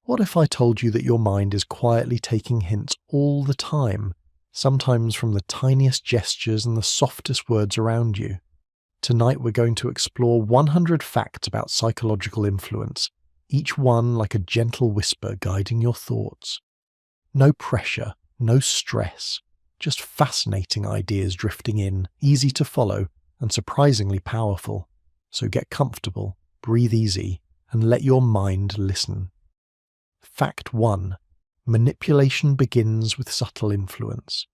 What if I told you that your mind is quietly taking hints all the time, sometimes from the tiniest gestures and the softest words around you? Tonight we're going to explore 100 facts about psychological influence, each one like a gentle whisper guiding your thoughts. No pressure, no stress, just fascinating ideas drifting in, easy to follow and surprisingly powerful. So get comfortable, breathe easy, and let your mind listen. Fact 1. Manipulation begins with subtle influence.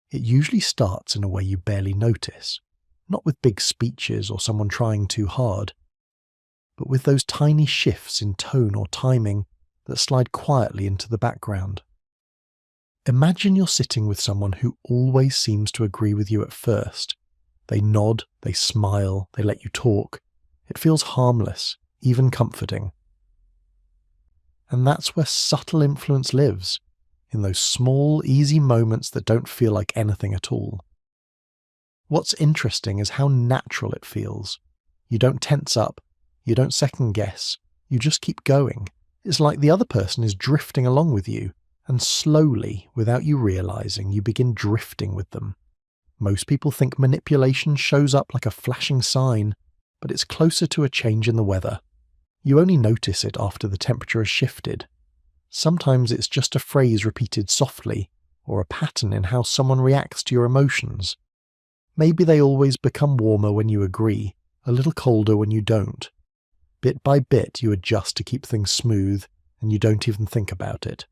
It usually starts in a way you barely notice, not with big speeches or someone trying too hard, but with those tiny shifts in tone or timing that slide quietly into the background. Imagine you're sitting with someone who always seems to agree with you at first. They nod, they smile, they let you talk. It feels harmless, even comforting. And that's where subtle influence lives, in those small, easy moments that don't feel like anything at all. What's interesting is how natural it feels. You don't tense up, you don't second guess, you just keep going. It's like the other person is drifting along with you, and slowly, without you realizing, you begin drifting with them. Most people think manipulation shows up like a flashing sign, but it's closer to a change in the weather. You only notice it after the temperature has shifted. Sometimes it's just a phrase repeated softly, or a pattern in how someone reacts to your emotions. Maybe they always become warmer when you agree, a little colder when you don't. Bit by bit you adjust to keep things smooth, and you don't even think about it.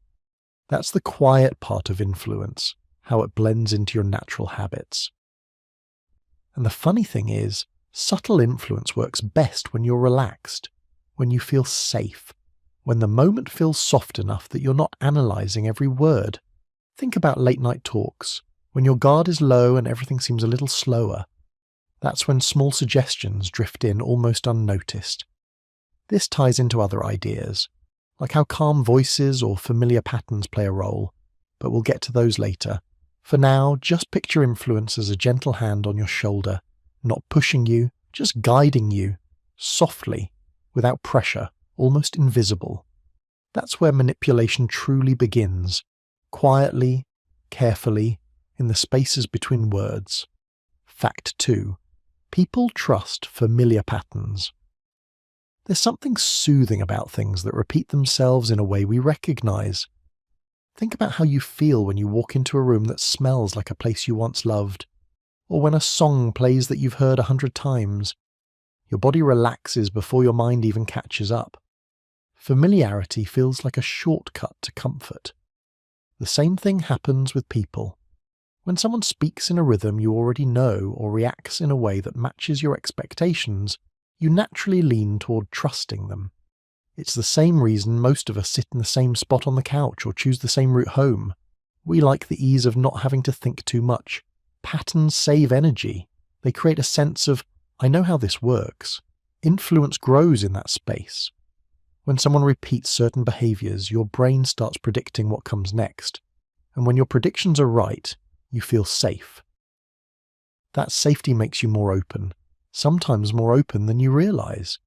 That's the quiet part of influence, how it blends into your natural habits. And the funny thing is, subtle influence works best when you're relaxed, when you feel safe, when the moment feels soft enough that you're not analysing every word. Think about late night talks, when your guard is low and everything seems a little slower. That's when small suggestions drift in almost unnoticed. This ties into other ideas, like how calm voices or familiar patterns play a role, but we'll get to those later. For now, just picture influence as a gentle hand on your shoulder, not pushing you, just guiding you, softly, without pressure, almost invisible. That's where manipulation truly begins, quietly, carefully, in the spaces between words. Fact 2. People trust familiar patterns. There's something soothing about things that repeat themselves in a way we recognize. Think about how you feel when you walk into a room that smells like a place you once loved, or when a song plays that you've heard 100 times. Your body relaxes before your mind even catches up. Familiarity feels like a shortcut to comfort. The same thing happens with people. When someone speaks in a rhythm you already know or reacts in a way that matches your expectations, you naturally lean toward trusting them. It's the same reason most of us sit in the same spot on the couch or choose the same route home. We like the ease of not having to think too much. Patterns save energy. They create a sense of, I know how this works. Influence grows in that space. When someone repeats certain behaviors, your brain starts predicting what comes next. And when your predictions are right, you feel safe. That safety makes you more open, sometimes more open than you realize.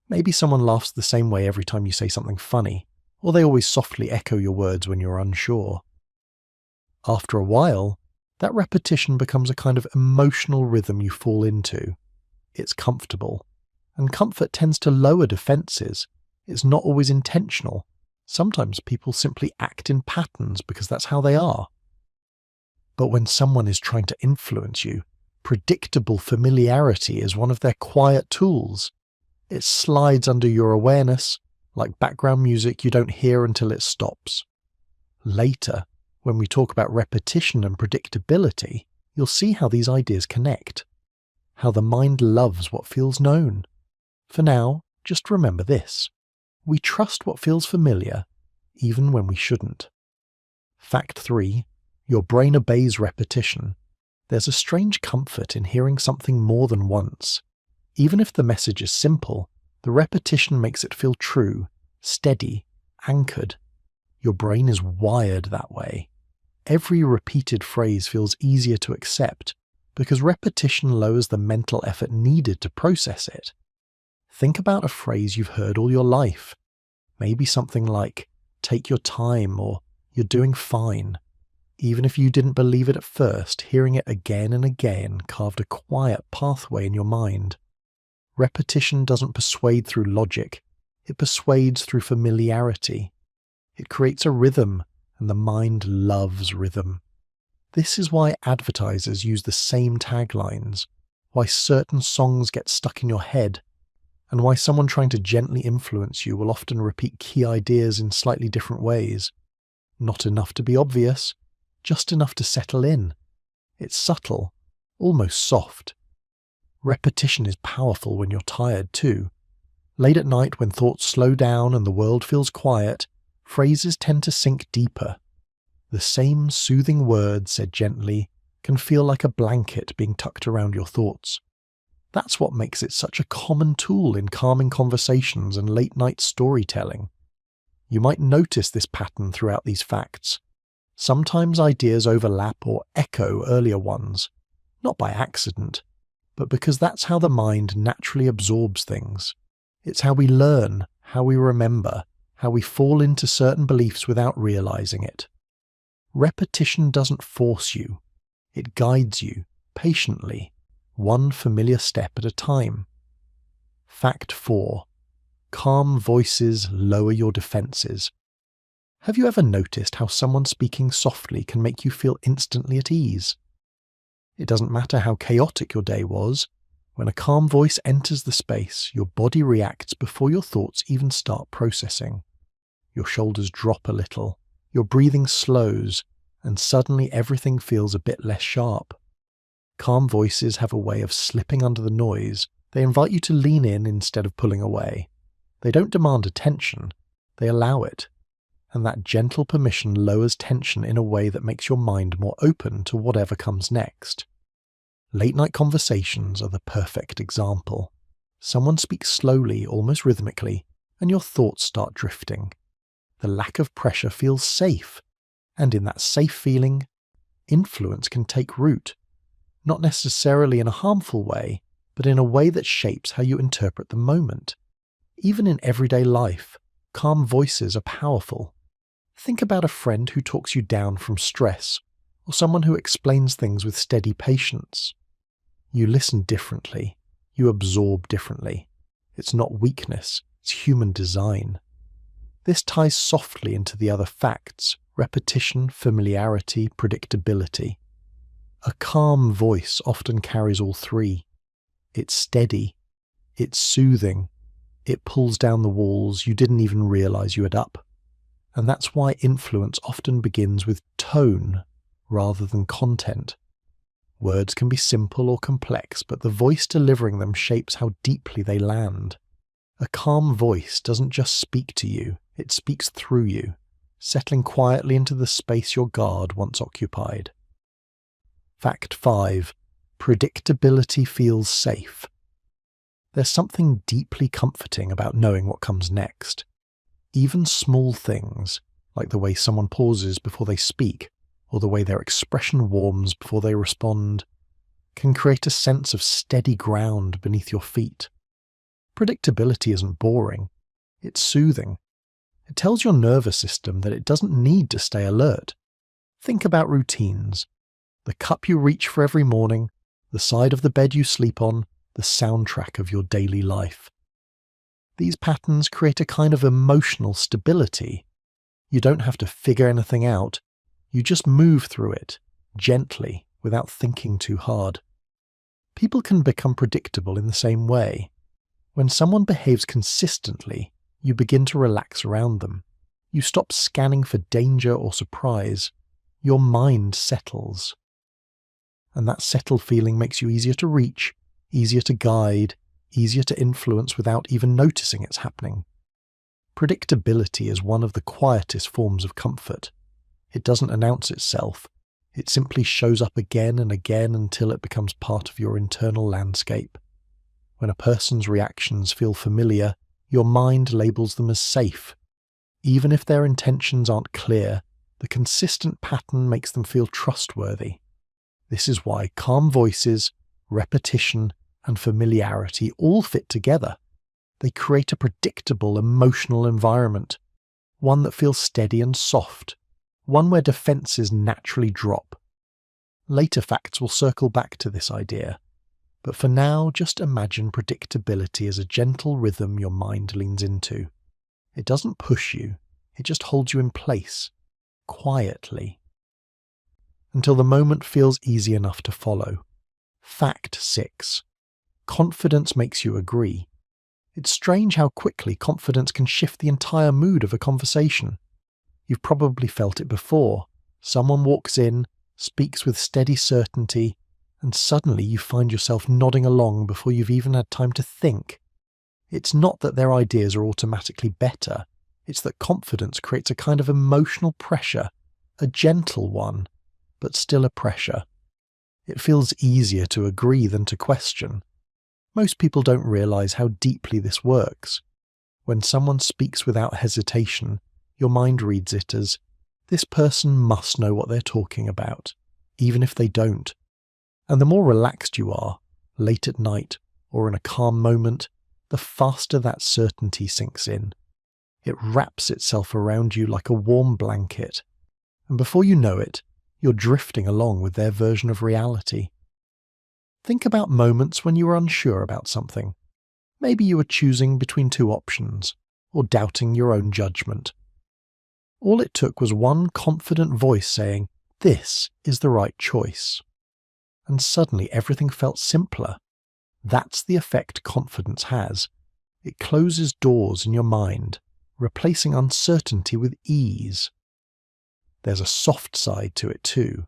Maybe someone laughs the same way every time you say something funny, or they always softly echo your words when you're unsure. After a while, that repetition becomes a kind of emotional rhythm you fall into. It's comfortable, and comfort tends to lower defenses. It's not always intentional. Sometimes people simply act in patterns because that's how they are. But when someone is trying to influence you, predictable familiarity is one of their quiet tools. It slides under your awareness, like background music you don't hear until it stops. Later, when we talk about repetition and predictability, you'll see how these ideas connect, how the mind loves what feels known. For now, just remember this. We trust what feels familiar, even when we shouldn't. Fact 3. Your brain obeys repetition. There's a strange comfort in hearing something more than once. Even if the message is simple, the repetition makes it feel true, steady, anchored. Your brain is wired that way. Every repeated phrase feels easier to accept because repetition lowers the mental effort needed to process it. Think about a phrase you've heard all your life. Maybe something like, "Take your time," or "You're doing fine." Even if you didn't believe it at first, hearing it again and again carved a quiet pathway in your mind. Repetition doesn't persuade through logic, it persuades through familiarity. It creates a rhythm, and the mind loves rhythm. This is why advertisers use the same taglines, why certain songs get stuck in your head, and why someone trying to gently influence you will often repeat key ideas in slightly different ways. Not enough to be obvious, just enough to settle in. It's subtle, almost soft. Repetition is powerful when you're tired too. Late at night when thoughts slow down and the world feels quiet, phrases tend to sink deeper. The same soothing words said gently can feel like a blanket being tucked around your thoughts. That's what makes it such a common tool in calming conversations and late-night storytelling. You might notice this pattern throughout these facts. Sometimes ideas overlap or echo earlier ones, not by accident, but because that's how the mind naturally absorbs things. It's how we learn, how we remember, how we fall into certain beliefs without realizing it. Repetition doesn't force you. It guides you, patiently, one familiar step at a time. Fact 4. Calm voices lower your defenses. Have you ever noticed how someone speaking softly can make you feel instantly at ease? It doesn't matter how chaotic your day was. When a calm voice enters the space, your body reacts before your thoughts even start processing. Your shoulders drop a little, your breathing slows, and suddenly everything feels a bit less sharp. Calm voices have a way of slipping under the noise. They invite you to lean in instead of pulling away. They don't demand attention, they allow it. And that gentle permission lowers tension in a way that makes your mind more open to whatever comes next. Late-night conversations are the perfect example. Someone speaks slowly, almost rhythmically, and your thoughts start drifting. The lack of pressure feels safe, and in that safe feeling, influence can take root. Not necessarily in a harmful way, but in a way that shapes how you interpret the moment. Even in everyday life, calm voices are powerful. Think about a friend who talks you down from stress, or someone who explains things with steady patience. You listen differently, you absorb differently. It's not weakness, it's human design. This ties softly into the other facts: repetition, familiarity, predictability. A calm voice often carries all three. It's steady, it's soothing, it pulls down the walls you didn't even realize you had up. And that's why influence often begins with tone rather than content. Words can be simple or complex, but the voice delivering them shapes how deeply they land. A calm voice doesn't just speak to you, it speaks through you, settling quietly into the space your guard once occupied. Fact 5. Predictability feels safe. There's something deeply comforting about knowing what comes next. Even small things, like the way someone pauses before they speak, or the way their expression warms before they respond, can create a sense of steady ground beneath your feet. Predictability isn't boring, it's soothing. It tells your nervous system that it doesn't need to stay alert. Think about routines. The cup you reach for every morning, the side of the bed you sleep on, the soundtrack of your daily life. These patterns create a kind of emotional stability. You don't have to figure anything out. You just move through it, gently, without thinking too hard. People can become predictable in the same way. When someone behaves consistently, you begin to relax around them. You stop scanning for danger or surprise. Your mind settles. And that settled feeling makes you easier to reach, easier to guide, easier to influence without even noticing it's happening. Predictability is one of the quietest forms of comfort. It doesn't announce itself. It simply shows up again and again until it becomes part of your internal landscape. When a person's reactions feel familiar, your mind labels them as safe. Even if their intentions aren't clear, the consistent pattern makes them feel trustworthy. This is why calm voices, repetition, and familiarity all fit together. They create a predictable emotional environment, one that feels steady and soft, one where defences naturally drop. Later facts will circle back to this idea, but for now just imagine predictability as a gentle rhythm your mind leans into. It doesn't push you, it just holds you in place, quietly, until the moment feels easy enough to follow. Fact 6. Confidence makes you agree. It's strange how quickly confidence can shift the entire mood of a conversation. You've probably felt it before. Someone walks in, speaks with steady certainty, and suddenly you find yourself nodding along before you've even had time to think. It's not that their ideas are automatically better, it's that confidence creates a kind of emotional pressure, a gentle one, but still a pressure. It feels easier to agree than to question. Most people don't realise how deeply this works. When someone speaks without hesitation, your mind reads it as, this person must know what they're talking about, even if they don't. And the more relaxed you are, late at night or in a calm moment, the faster that certainty sinks in. It wraps itself around you like a warm blanket, and before you know it, you're drifting along with their version of reality. Think about moments when you were unsure about something. Maybe you were choosing between two options, or doubting your own judgment. All it took was one confident voice saying, this is the right choice. And suddenly everything felt simpler. That's the effect confidence has. It closes doors in your mind, replacing uncertainty with ease. There's a soft side to it too.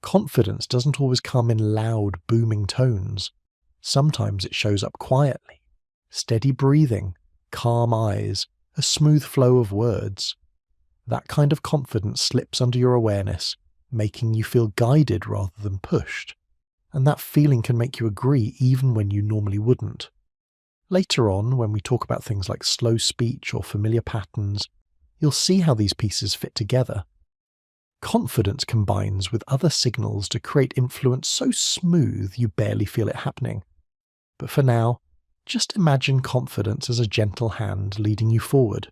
Confidence doesn't always come in loud, booming tones. Sometimes it shows up quietly. Steady breathing, calm eyes, a smooth flow of words. That kind of confidence slips under your awareness, making you feel guided rather than pushed. And that feeling can make you agree even when you normally wouldn't. Later on, when we talk about things like slow speech or familiar patterns, you'll see how these pieces fit together. Confidence combines with other signals to create influence so smooth you barely feel it happening. But for now, just imagine confidence as a gentle hand leading you forward.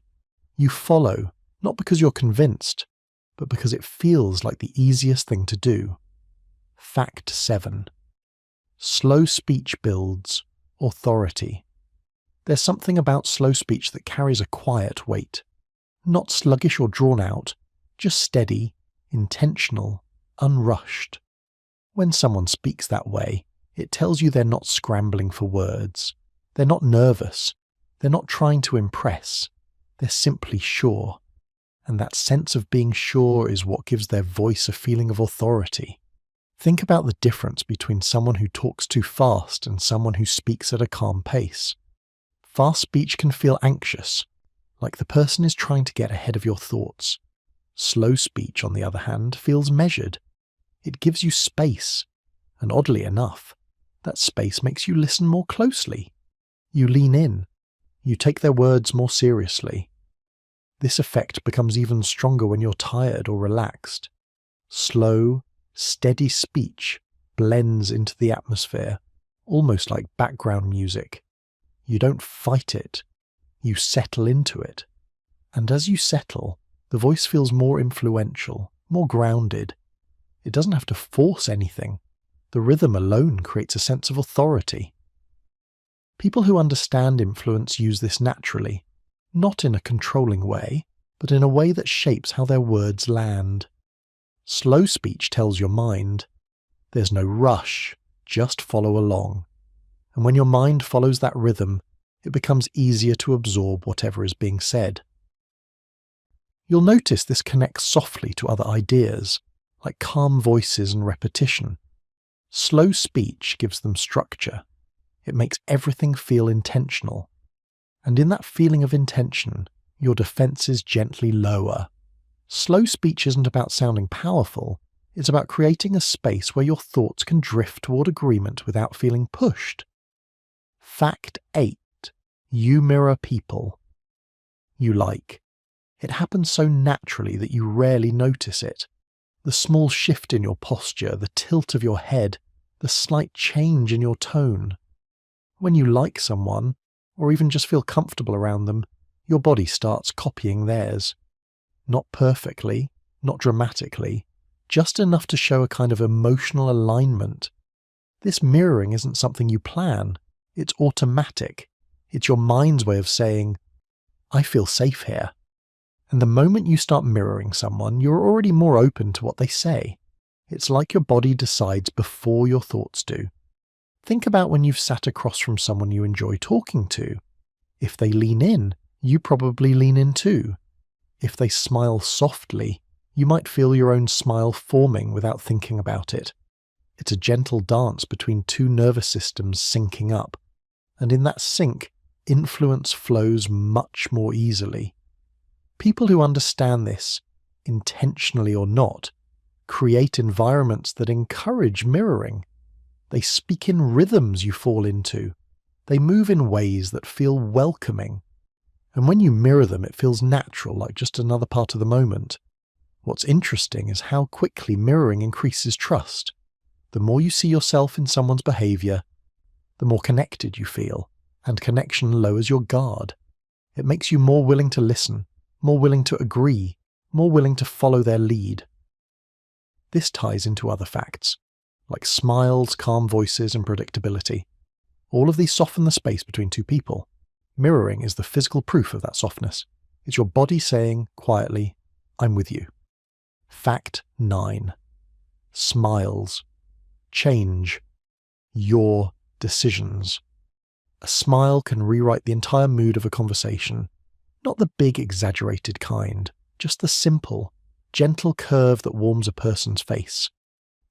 You follow, not because you're convinced, but because it feels like the easiest thing to do. Fact 7. Slow speech builds authority. There's something about slow speech that carries a quiet weight. Not sluggish or drawn out, just steady, intentional, unrushed. When someone speaks that way, it tells you they're not scrambling for words. They're not nervous. They're not trying to impress. They're simply sure. And that sense of being sure is what gives their voice a feeling of authority. Think about the difference between someone who talks too fast and someone who speaks at a calm pace. Fast speech can feel anxious, like the person is trying to get ahead of your thoughts. Slow speech, on the other hand, feels measured. It gives you space, and oddly enough, that space makes you listen more closely. You lean in. You take their words more seriously. This effect becomes even stronger when you're tired or relaxed. Slow, steady speech blends into the atmosphere, almost like background music. You don't fight it. You settle into it. And as you settle, the voice feels more influential, more grounded. It doesn't have to force anything. The rhythm alone creates a sense of authority. People who understand influence use this naturally, not in a controlling way, but in a way that shapes how their words land. Slow speech tells your mind, there's no rush, just follow along. And when your mind follows that rhythm, it becomes easier to absorb whatever is being said. You'll notice this connects softly to other ideas, like calm voices and repetition. Slow speech gives them structure. It makes everything feel intentional. And in that feeling of intention, your defences gently lower. Slow speech isn't about sounding powerful, it's about creating a space where your thoughts can drift toward agreement without feeling pushed. Fact 8. You mirror people you like. It happens so naturally that you rarely notice it. The small shift in your posture, the tilt of your head, the slight change in your tone. When you like someone, or even just feel comfortable around them, your body starts copying theirs. Not perfectly, not dramatically, just enough to show a kind of emotional alignment. This mirroring isn't something you plan, it's automatic. It's your mind's way of saying, I feel safe here. And the moment you start mirroring someone, you're already more open to what they say. It's like your body decides before your thoughts do. Think about when you've sat across from someone you enjoy talking to. If they lean in, you probably lean in too. If they smile softly, you might feel your own smile forming without thinking about it. It's a gentle dance between two nervous systems syncing up. And in that sync, influence flows much more easily. People who understand this, intentionally or not, create environments that encourage mirroring. They speak in rhythms you fall into. They move in ways that feel welcoming. And when you mirror them, it feels natural, like just another part of the moment. What's interesting is how quickly mirroring increases trust. The more you see yourself in someone's behavior, the more connected you feel, and connection lowers your guard. It makes you more willing to listen, more willing to agree, more willing to follow their lead. This ties into other facts, like smiles, calm voices, and predictability. All of these soften the space between two people. Mirroring is the physical proof of that softness. It's your body saying, quietly, I'm with you. Fact 9. Smiles change your decisions. A smile can rewrite the entire mood of a conversation. Not the big, exaggerated kind, just the simple, gentle curve that warms a person's face.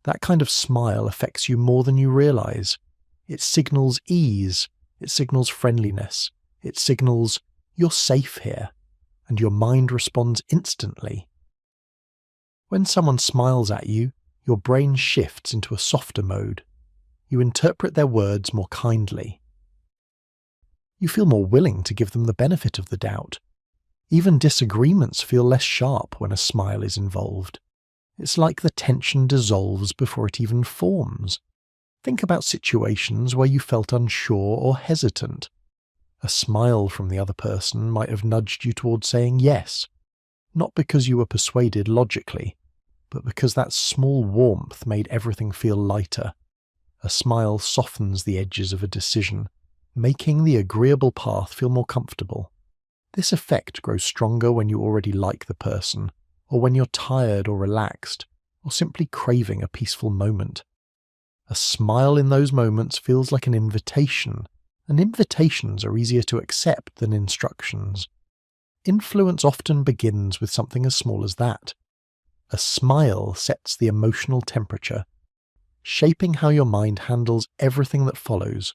That kind of smile affects you more than you realize. It signals ease, it signals friendliness, it signals you're safe here, and your mind responds instantly. When someone smiles at you, your brain shifts into a softer mode. You interpret their words more kindly. You feel more willing to give them the benefit of the doubt. Even disagreements feel less sharp when a smile is involved. It's like the tension dissolves before it even forms. Think about situations where you felt unsure or hesitant. A smile from the other person might have nudged you towards saying yes, not because you were persuaded logically, but because that small warmth made everything feel lighter. A smile softens the edges of a decision, making the agreeable path feel more comfortable. This effect grows stronger when you already like the person, or when you're tired or relaxed, or simply craving a peaceful moment. A smile in those moments feels like an invitation, and invitations are easier to accept than instructions. Influence often begins with something as small as that. A smile sets the emotional temperature, shaping how your mind handles everything that follows.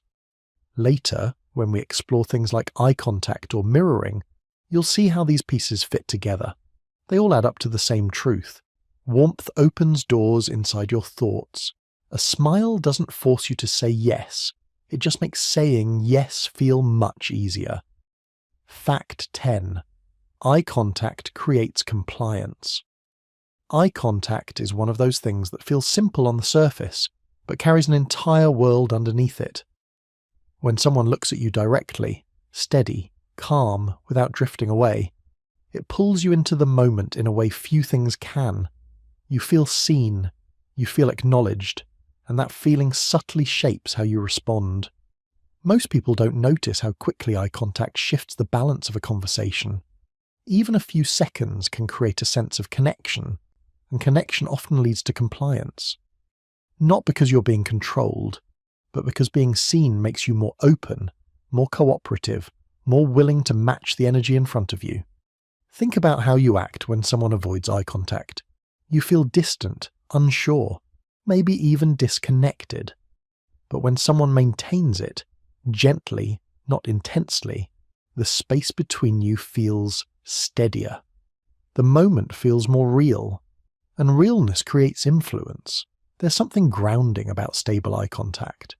Later, when we explore things like eye contact or mirroring, you'll see how these pieces fit together. They all add up to the same truth. Warmth opens doors inside your thoughts. A smile doesn't force you to say yes. It just makes saying yes feel much easier. Fact 10. Eye contact creates compliance. Eye contact is one of those things that feels simple on the surface, but carries an entire world underneath it. When someone looks at you directly, steady, calm, without drifting away, it pulls you into the moment in a way few things can. You feel seen, you feel acknowledged, and that feeling subtly shapes how you respond. Most people don't notice how quickly eye contact shifts the balance of a conversation. Even a few seconds can create a sense of connection, and connection often leads to compliance. Not because you're being controlled, but because being seen makes you more open, more cooperative, more willing to match the energy in front of you. Think about how you act when someone avoids eye contact. You feel distant, unsure, maybe even disconnected. But when someone maintains it, gently, not intensely, the space between you feels steadier. The moment feels more real, and realness creates influence. There's something grounding about stable eye contact.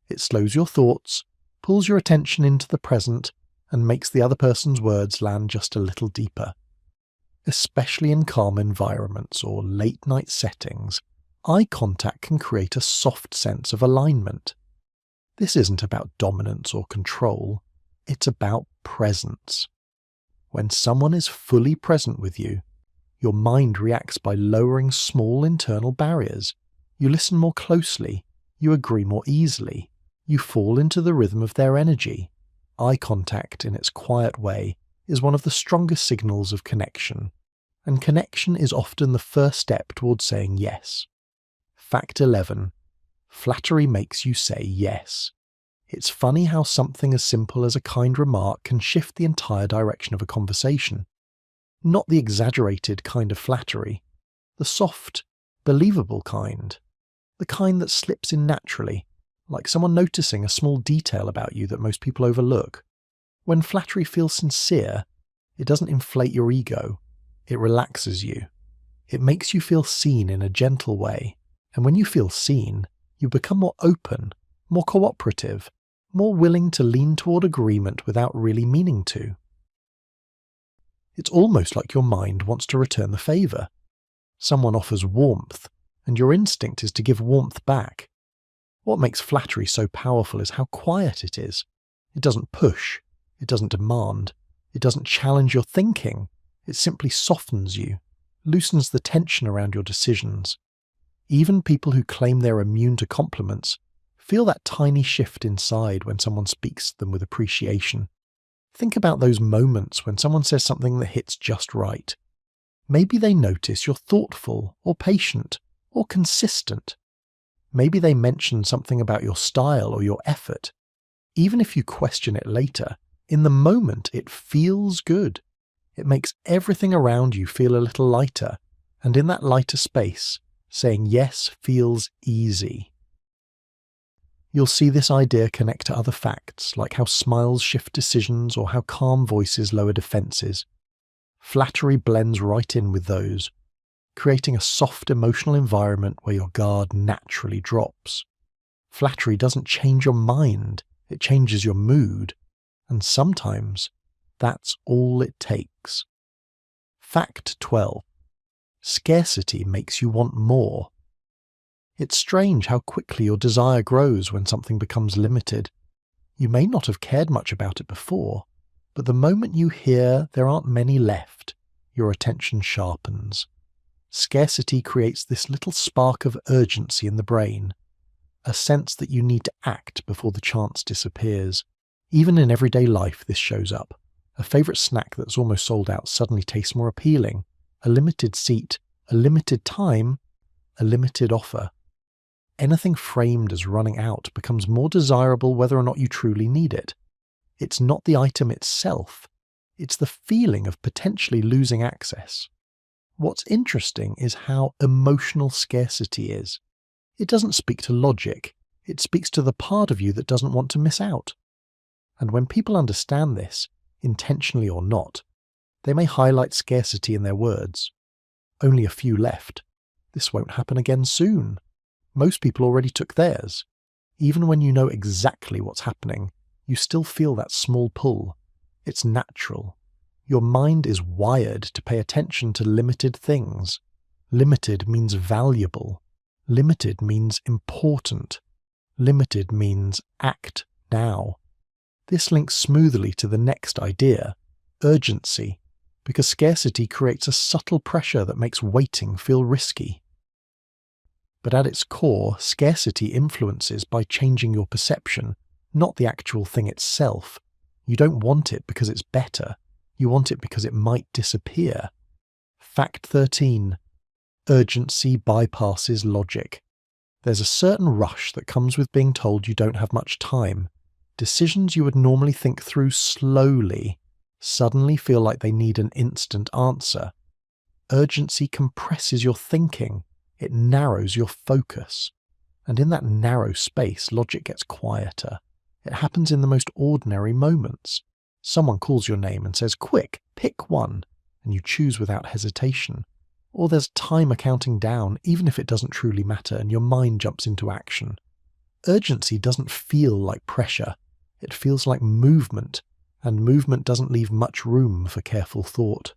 It slows your thoughts, pulls your attention into the present, and makes the other person's words land just a little deeper. Especially in calm environments or late-night settings, eye contact can create a soft sense of alignment. This isn't about dominance or control. It's about presence. When someone is fully present with you, your mind reacts by lowering small internal barriers. You listen more closely, you agree more easily, you fall into the rhythm of their energy. Eye contact, in its quiet way, is one of the strongest signals of connection, and connection is often the first step towards saying yes. Fact 11. Flattery makes you say yes. It's funny how something as simple as a kind remark can shift the entire direction of a conversation. Not the exaggerated kind of flattery, the soft, believable kind. The kind that slips in naturally, like someone noticing a small detail about you that most people overlook. When flattery feels sincere, it doesn't inflate your ego, it relaxes you. It makes you feel seen in a gentle way, and when you feel seen, you become more open, more cooperative, more willing to lean toward agreement without really meaning to. It's almost like your mind wants to return the favour. Someone offers warmth, and your instinct is to give warmth back. What makes flattery so powerful is how quiet it is. It doesn't push, it doesn't demand, it doesn't challenge your thinking. It simply softens you, loosens the tension around your decisions. Even people who claim they're immune to compliments feel that tiny shift inside when someone speaks to them with appreciation. Think about those moments when someone says something that hits just right. Maybe they notice you're thoughtful or patient or consistent. Maybe they mention something about your style or your effort. Even if you question it later, in the moment it feels good. It makes everything around you feel a little lighter, and in that lighter space, saying yes feels easy. You'll see this idea connect to other facts, like how smiles shift decisions or how calm voices lower defenses. Flattery blends right in with those, creating a soft emotional environment where your guard naturally drops. Flattery doesn't change your mind, it changes your mood, and sometimes that's all it takes. Fact 12. Scarcity makes you want more. It's strange how quickly your desire grows when something becomes limited. You may not have cared much about it before, but the moment you hear there aren't many left, your attention sharpens. Scarcity creates this little spark of urgency in the brain, a sense that you need to act before the chance disappears. Even in everyday life this shows up. A favourite snack that's almost sold out suddenly tastes more appealing. A limited seat, a limited time, a limited offer. Anything framed as running out becomes more desirable whether or not you truly need it. It's not the item itself, it's the feeling of potentially losing access. What's interesting is how emotional scarcity is. It doesn't speak to logic, it speaks to the part of you that doesn't want to miss out. And when people understand this, intentionally or not, they may highlight scarcity in their words. Only a few left. This won't happen again soon. Most people already took theirs. Even when you know exactly what's happening, you still feel that small pull. It's natural. Your mind is wired to pay attention to limited things. Limited means valuable. Limited means important. Limited means act now. This links smoothly to the next idea, urgency, because scarcity creates a subtle pressure that makes waiting feel risky. But at its core, scarcity influences by changing your perception, not the actual thing itself. You don't want it because it's better, you want it because it might disappear. Fact 13. Urgency bypasses logic. There's a certain rush that comes with being told you don't have much time. Decisions you would normally think through slowly suddenly feel like they need an instant answer. Urgency compresses your thinking. It narrows your focus. And in that narrow space, logic gets quieter. It happens in the most ordinary moments. Someone calls your name and says, "Quick, pick one," and you choose without hesitation. Or there's timer counting down, even if it doesn't truly matter, and your mind jumps into action. Urgency doesn't feel like pressure. It feels like movement, and movement doesn't leave much room for careful thought.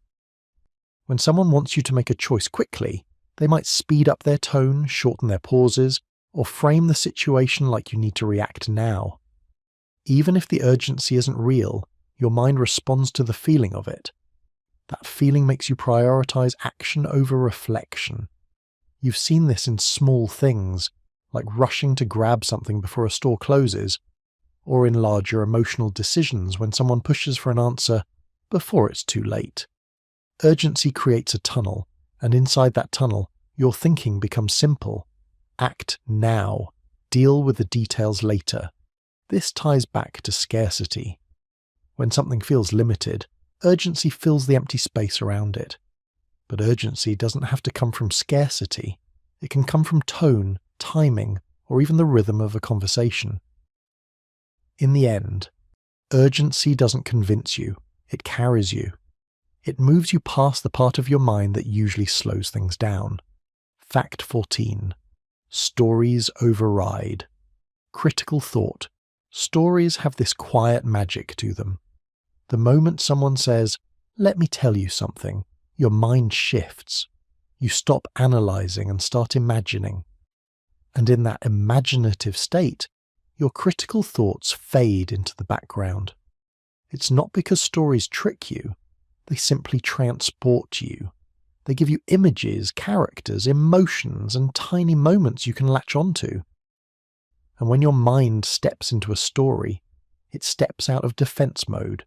When someone wants you to make a choice quickly, they might speed up their tone, shorten their pauses, or frame the situation like you need to react now. Even if the urgency isn't real, your mind responds to the feeling of it. That feeling makes you prioritize action over reflection. You've seen this in small things, like rushing to grab something before a store closes, or in larger emotional decisions when someone pushes for an answer before it's too late. Urgency creates a tunnel, and inside that tunnel, your thinking becomes simple. Act now. Deal with the details later. This ties back to scarcity. When something feels limited, urgency fills the empty space around it. But urgency doesn't have to come from scarcity. It can come from tone, timing, or even the rhythm of a conversation. In the end, urgency doesn't convince you, it carries you. It moves you past the part of your mind that usually slows things down. Fact 14. Stories override. Critical thought. Stories have this quiet magic to them. The moment someone says, "Let me tell you something," your mind shifts. You stop analyzing and start imagining. And in that imaginative state, your critical thoughts fade into the background. It's not because stories trick you, they simply transport you. They give you images, characters, emotions, and tiny moments you can latch onto. And when your mind steps into a story, it steps out of defense mode.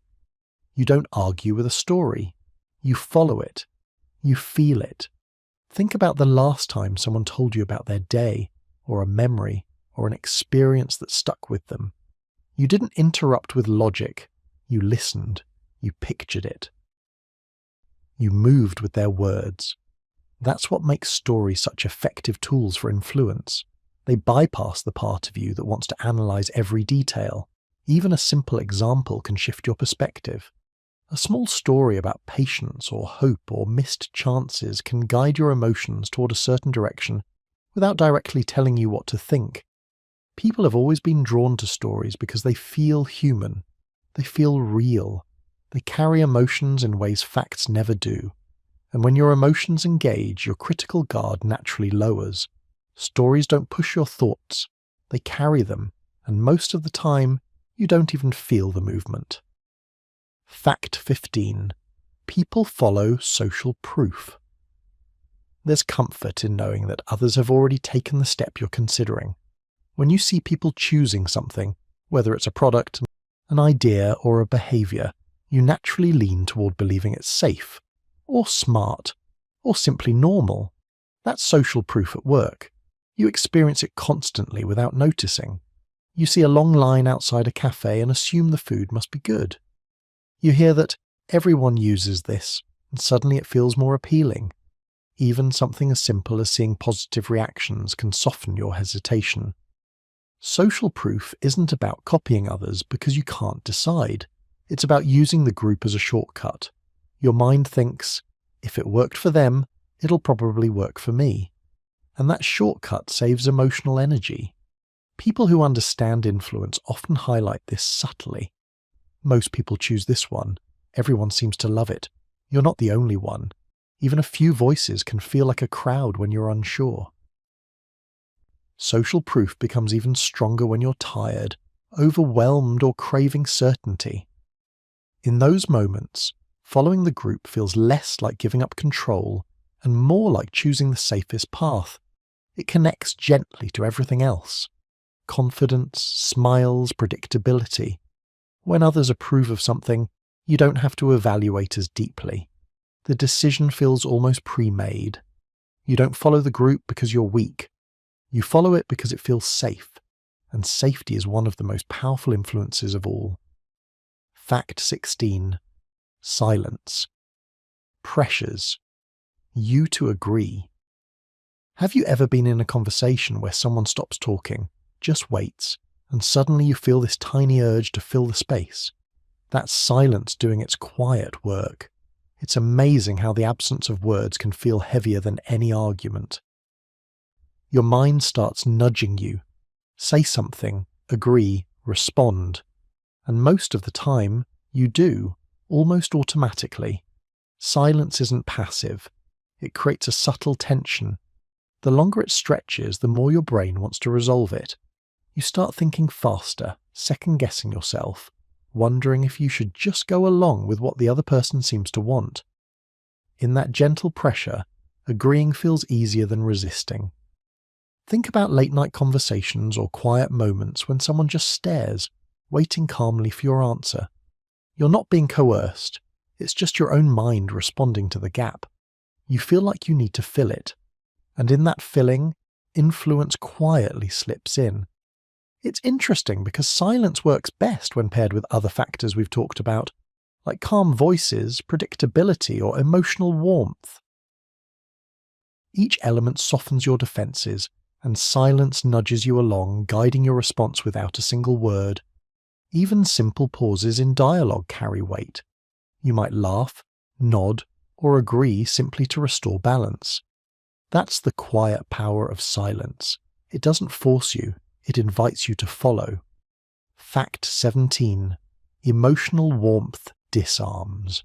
You don't argue with a story. You follow it. You feel it. Think about the last time someone told you about their day, or a memory, or an experience that stuck with them. You didn't interrupt with logic. You listened. You pictured it. You moved with their words. That's what makes stories such effective tools for influence. They bypass the part of you that wants to analyze every detail. Even a simple example can shift your perspective. A small story about patience or hope or missed chances can guide your emotions toward a certain direction without directly telling you what to think. People have always been drawn to stories because they feel human. They feel real. They carry emotions in ways facts never do. And when your emotions engage, your critical guard naturally lowers. Stories don't push your thoughts. They carry them, and most of the time, you don't even feel the movement. Fact 15. People follow social proof. There's comfort in knowing that others have already taken the step you're considering. When you see people choosing something, whether it's a product, an idea, or a behavior, you naturally lean toward believing it's safe, or smart, or simply normal. That's social proof at work. You experience it constantly without noticing. You see a long line outside a cafe and assume the food must be good. You hear that everyone uses this, and suddenly it feels more appealing. Even something as simple as seeing positive reactions can soften your hesitation. Social proof isn't about copying others because you can't decide. It's about using the group as a shortcut. Your mind thinks, if it worked for them, it'll probably work for me. And that shortcut saves emotional energy. People who understand influence often highlight this subtly. Most people choose this one. Everyone seems to love it. You're not the only one. Even a few voices can feel like a crowd when you're unsure. Social proof becomes even stronger when you're tired, overwhelmed, or craving certainty. In those moments, following the group feels less like giving up control and more like choosing the safest path. It connects gently to everything else. Confidence, smiles, predictability. When others approve of something, you don't have to evaluate as deeply. The decision feels almost pre-made. You don't follow the group because you're weak. You follow it because it feels safe, and safety is one of the most powerful influences of all. Fact 16. Silence. Pressures. You to agree. Have you ever been in a conversation where someone stops talking, just waits, and suddenly you feel this tiny urge to fill the space? That's silence doing its quiet work. It's amazing how the absence of words can feel heavier than any argument. Your mind starts nudging you. Say something, agree, respond. And most of the time, you do, almost automatically. Silence isn't passive. It creates a subtle tension. The longer it stretches, the more your brain wants to resolve it. You start thinking faster, second-guessing yourself, wondering if you should just go along with what the other person seems to want. In that gentle pressure, agreeing feels easier than resisting. Think about late-night conversations or quiet moments when someone just stares, waiting calmly for your answer. You're not being coerced, it's just your own mind responding to the gap. You feel like you need to fill it, and in that filling, influence quietly slips in. It's interesting because silence works best when paired with other factors we've talked about, like calm voices, predictability, or emotional warmth. Each element softens your defenses, and silence nudges you along, guiding your response without a single word. Even simple pauses in dialogue carry weight. You might laugh, nod, or agree simply to restore balance. That's the quiet power of silence. It doesn't force you, it invites you to follow. Fact 17. Emotional warmth disarms.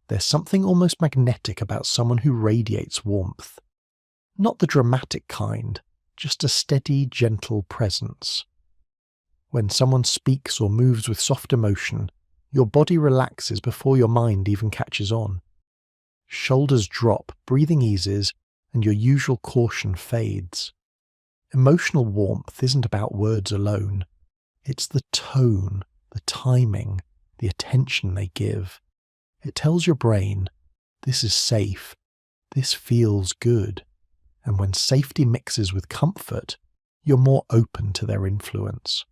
There's something almost magnetic about someone who radiates warmth. Not the dramatic kind, just a steady, gentle presence. When someone speaks or moves with soft emotion, your body relaxes before your mind even catches on. Shoulders drop, breathing eases, and your usual caution fades. Emotional warmth isn't about words alone. It's the tone, the timing, the attention they give. It tells your brain, this is safe, this feels good. And when safety mixes with comfort, you're more open to their influence.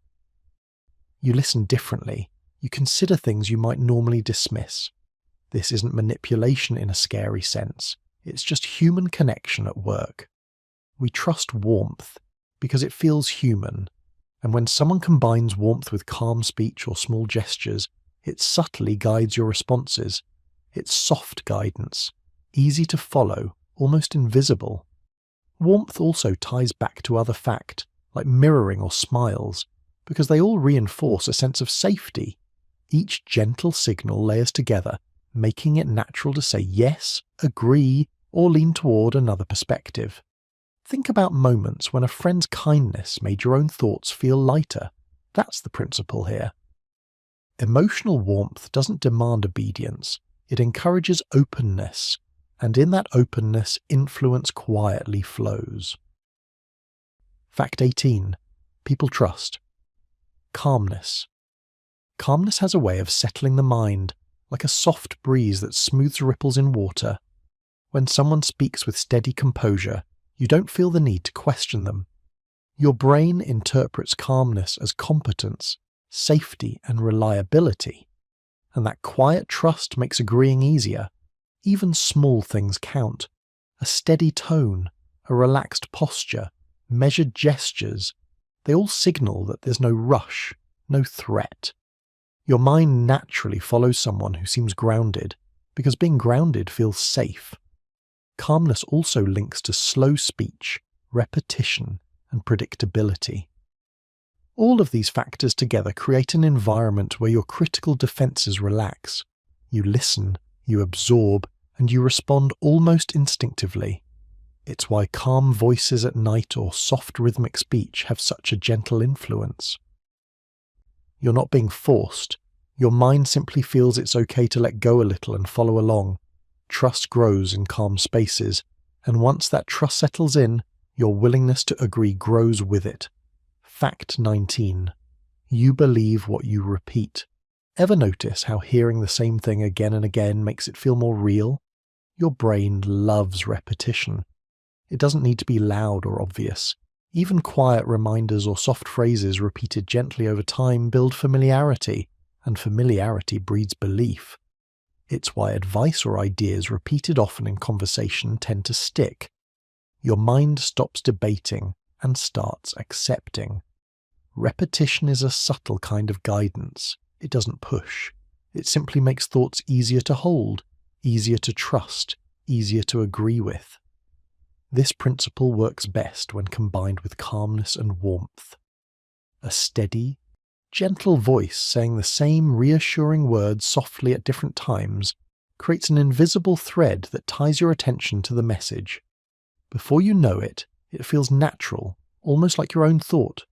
You listen differently. You consider things you might normally dismiss. This isn't manipulation in a scary sense. It's just human connection at work. We trust warmth because it feels human, and when someone combines warmth with calm speech or small gestures, it subtly guides your responses. It's soft guidance, easy to follow, almost invisible. Warmth also ties back to other fact, like mirroring or smiles, because they all reinforce a sense of safety. Each gentle signal layers together, making it natural to say yes, agree, or lean toward another perspective. Think about moments when a friend's kindness made your own thoughts feel lighter. That's the principle here. Emotional warmth doesn't demand obedience. It encourages openness, and in that openness, influence quietly flows. Fact 18. People trust. Calmness. Calmness has a way of settling the mind, like a soft breeze that smooths ripples in water. When someone speaks with steady composure, you don't feel the need to question them. Your brain interprets calmness as competence, safety, and reliability. And that quiet trust makes agreeing easier. Even small things count. A steady tone, a relaxed posture, measured gestures, they all signal that there's no rush, no threat. Your mind naturally follows someone who seems grounded, because being grounded feels safe. Calmness also links to slow speech, repetition, and predictability. All of these factors together create an environment where your critical defenses relax. You listen, you absorb, and you respond almost instinctively. It's why calm voices at night or soft rhythmic speech have such a gentle influence. You're not being forced. Your mind simply feels it's okay to let go a little and follow along. Trust grows in calm spaces, and once that trust settles in, your willingness to agree grows with it. Fact 19. You believe what you repeat. Ever notice how hearing the same thing again and again makes it feel more real? Your brain loves repetition. It doesn't need to be loud or obvious. Even quiet reminders or soft phrases repeated gently over time build familiarity, and familiarity breeds belief. It's why advice or ideas repeated often in conversation tend to stick. Your mind stops debating and starts accepting. Repetition is a subtle kind of guidance. It doesn't push. It simply makes thoughts easier to hold, easier to trust, easier to agree with. This principle works best when combined with calmness and warmth. A steady, gentle voice saying the same reassuring words softly at different times creates an invisible thread that ties your attention to the message. Before you know it, it feels natural, almost like your own thought.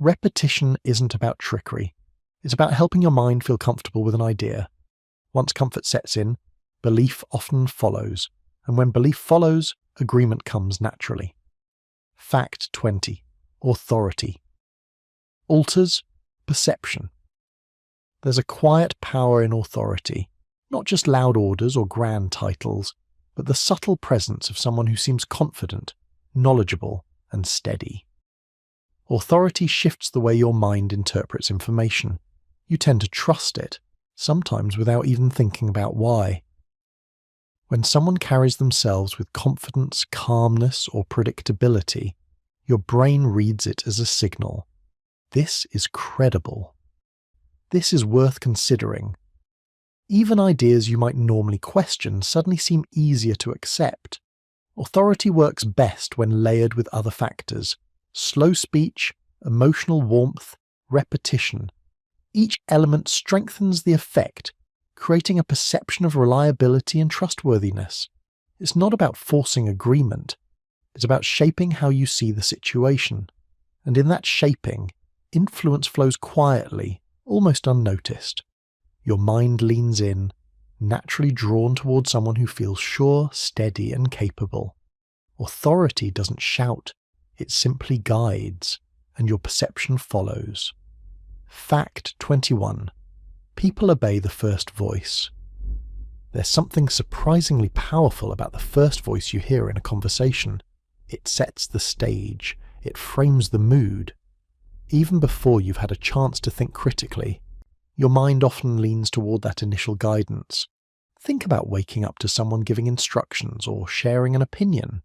Repetition isn't about trickery. It's about helping your mind feel comfortable with an idea. Once comfort sets in, belief often follows, and when belief follows, agreement comes naturally. Fact 20. Authority alters perception. There's a quiet power in authority, not just loud orders or grand titles, but the subtle presence of someone who seems confident, knowledgeable, and steady. Authority shifts the way your mind interprets information. You tend to trust it, sometimes without even thinking about why. When someone carries themselves with confidence, calmness, or predictability, your brain reads it as a signal. This is credible. This is worth considering. Even ideas you might normally question suddenly seem easier to accept. Authority works best when layered with other factors: slow speech, emotional warmth, repetition. Each element strengthens the effect, creating a perception of reliability and trustworthiness. It's not about forcing agreement. It's about shaping how you see the situation. And in that shaping, influence flows quietly, almost unnoticed. Your mind leans in, naturally drawn toward someone who feels sure, steady, and capable. Authority doesn't shout, it simply guides, and your perception follows. Fact 21. People obey the first voice. There's something surprisingly powerful about the first voice you hear in a conversation. It sets the stage, it frames the mood. Even before you've had a chance to think critically, your mind often leans toward that initial guidance. Think about waking up to someone giving instructions or sharing an opinion.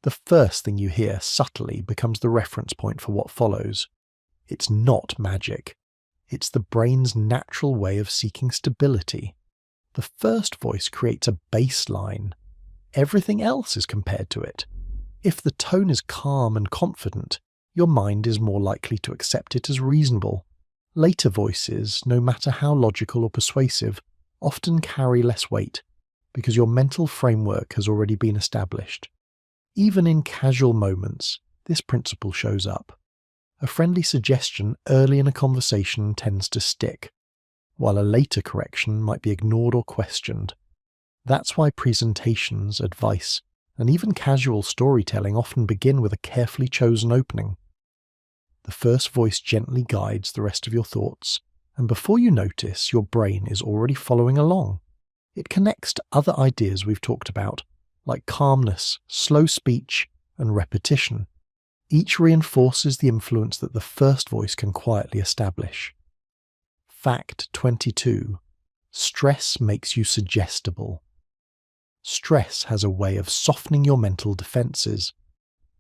The first thing you hear subtly becomes the reference point for what follows. It's not magic. It's the brain's natural way of seeking stability. The first voice creates a baseline. Everything else is compared to it. If the tone is calm and confident, your mind is more likely to accept it as reasonable. Later voices, no matter how logical or persuasive, often carry less weight because your mental framework has already been established. Even in casual moments, this principle shows up. A friendly suggestion early in a conversation tends to stick, while a later correction might be ignored or questioned. That's why presentations, advice, and even casual storytelling often begin with a carefully chosen opening. The first voice gently guides the rest of your thoughts, and before you notice, your brain is already following along. It connects to other ideas we've talked about, like calmness, slow speech, and repetition. Each reinforces the influence that the first voice can quietly establish. Fact 22. Stress makes you suggestible. Stress has a way of softening your mental defenses.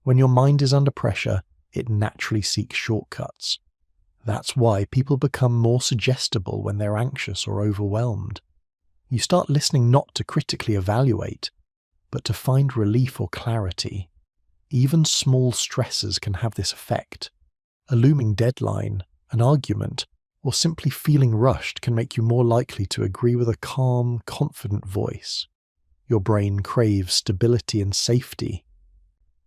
When your mind is under pressure, it naturally seeks shortcuts. That's why people become more suggestible when they're anxious or overwhelmed. You start listening not to critically evaluate, but to find relief or clarity. Even small stresses can have this effect. A looming deadline, an argument, or simply feeling rushed can make you more likely to agree with a calm, confident voice. Your brain craves stability and safety.